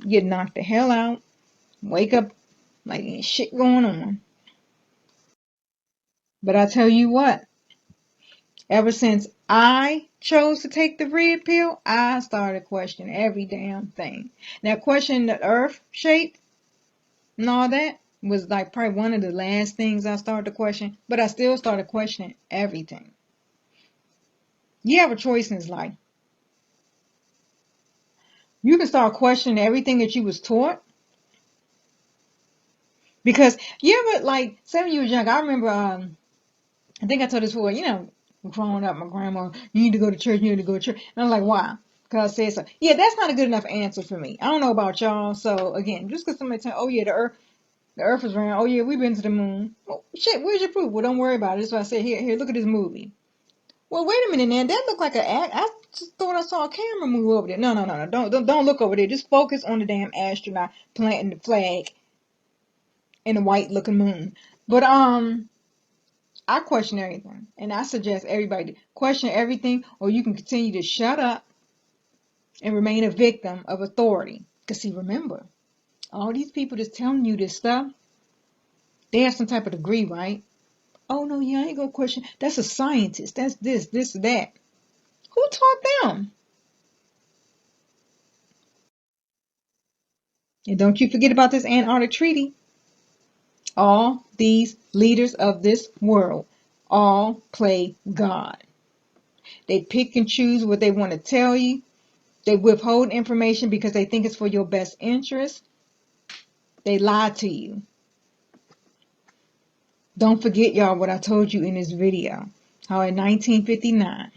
get knocked the hell out, wake up like ain't shit going on. But I tell you what, ever since I chose to take the red pill, I started questioning every damn thing. Now, questioning the earth shape and all that was like probably one of the last things I started to question, but I still started questioning everything. You have a choice in this life. You can start questioning everything that you was taught. Because you ever like, say when you was young, I remember, I think I told this before, growing up, my grandma, you need to go to church, you need to go to church. And I'm like, why? Because I said so. Yeah, that's not a good enough answer for me. I don't know about y'all. So again, just because somebody tell, oh yeah, the earth is round. Oh yeah, we've been to the moon. Well, shit, where's your proof? Well, don't worry about it. That's why I said, here, look at this movie. Well, wait a minute, man. That looked like an act. I just thought I saw a camera move over there. No, no, no, no. Don't look over there. Just focus on the damn astronaut planting the flag in the white looking moon. But I question everything, and I suggest everybody to question everything, or you can continue to shut up and remain a victim of authority. Because see, remember, all these people that's telling you this stuff, they have some type of degree, right? Oh no, yeah, I ain't gonna question. That's a scientist. That's this, that. Who taught them? And don't you forget about this Antarctic Treaty. All these leaders of this world all play God. They pick and choose what they want to tell you. They withhold information because they think it's for your best interest. They lie to you. Don't forget, y'all, what I told you in this video. How in 1959,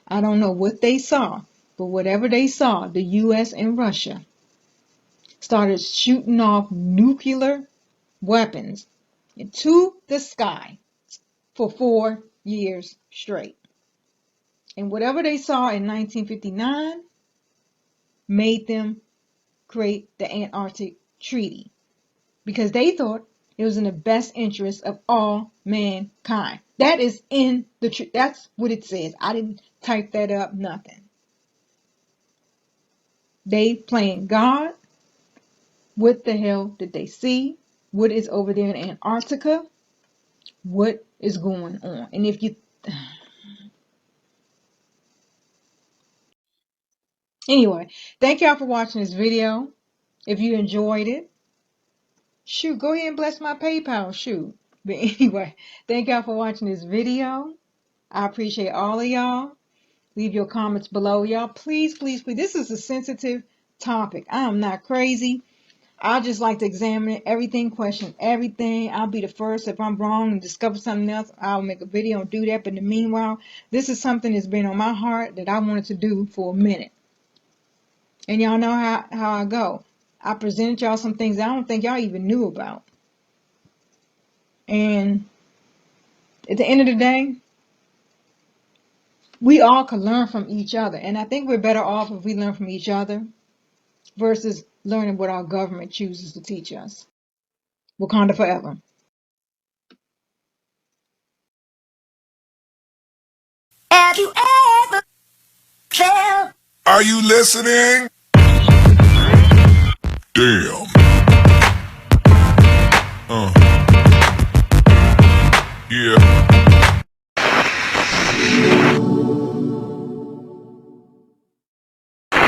I don't know what they saw, but whatever they saw, the U.S. and Russia started shooting off nuclear weapons into the sky for 4 years straight. And whatever they saw in 1959 made them create the Antarctic Treaty because they thought it was in the best interest of all mankind. That is in the truth. That's what it says. I didn't type that up, nothing. They playing God. What the hell did they see? What is over there in Antarctica? What is going on? And if you anyway, thank y'all for watching this video. If you enjoyed it, shoot, go ahead and bless my PayPal, shoot. But anyway, thank y'all for watching this video. I appreciate all of y'all. Leave your comments below, y'all. Please, please, please. This is a sensitive topic. I am not crazy. I just like to examine everything, question everything. I'll be the first. If I'm wrong and discover something else, I'll make a video and do that. But in the meanwhile, this is something that's been on my heart that I wanted to do for a minute. And y'all know how I go. I presented y'all some things I don't think y'all even knew about. And at the end of the day, we all can learn from each other. And I think we're better off if we learn from each other versus learning what our government chooses to teach us. Wakanda forever. Have you ever felt? Are you listening? Damn.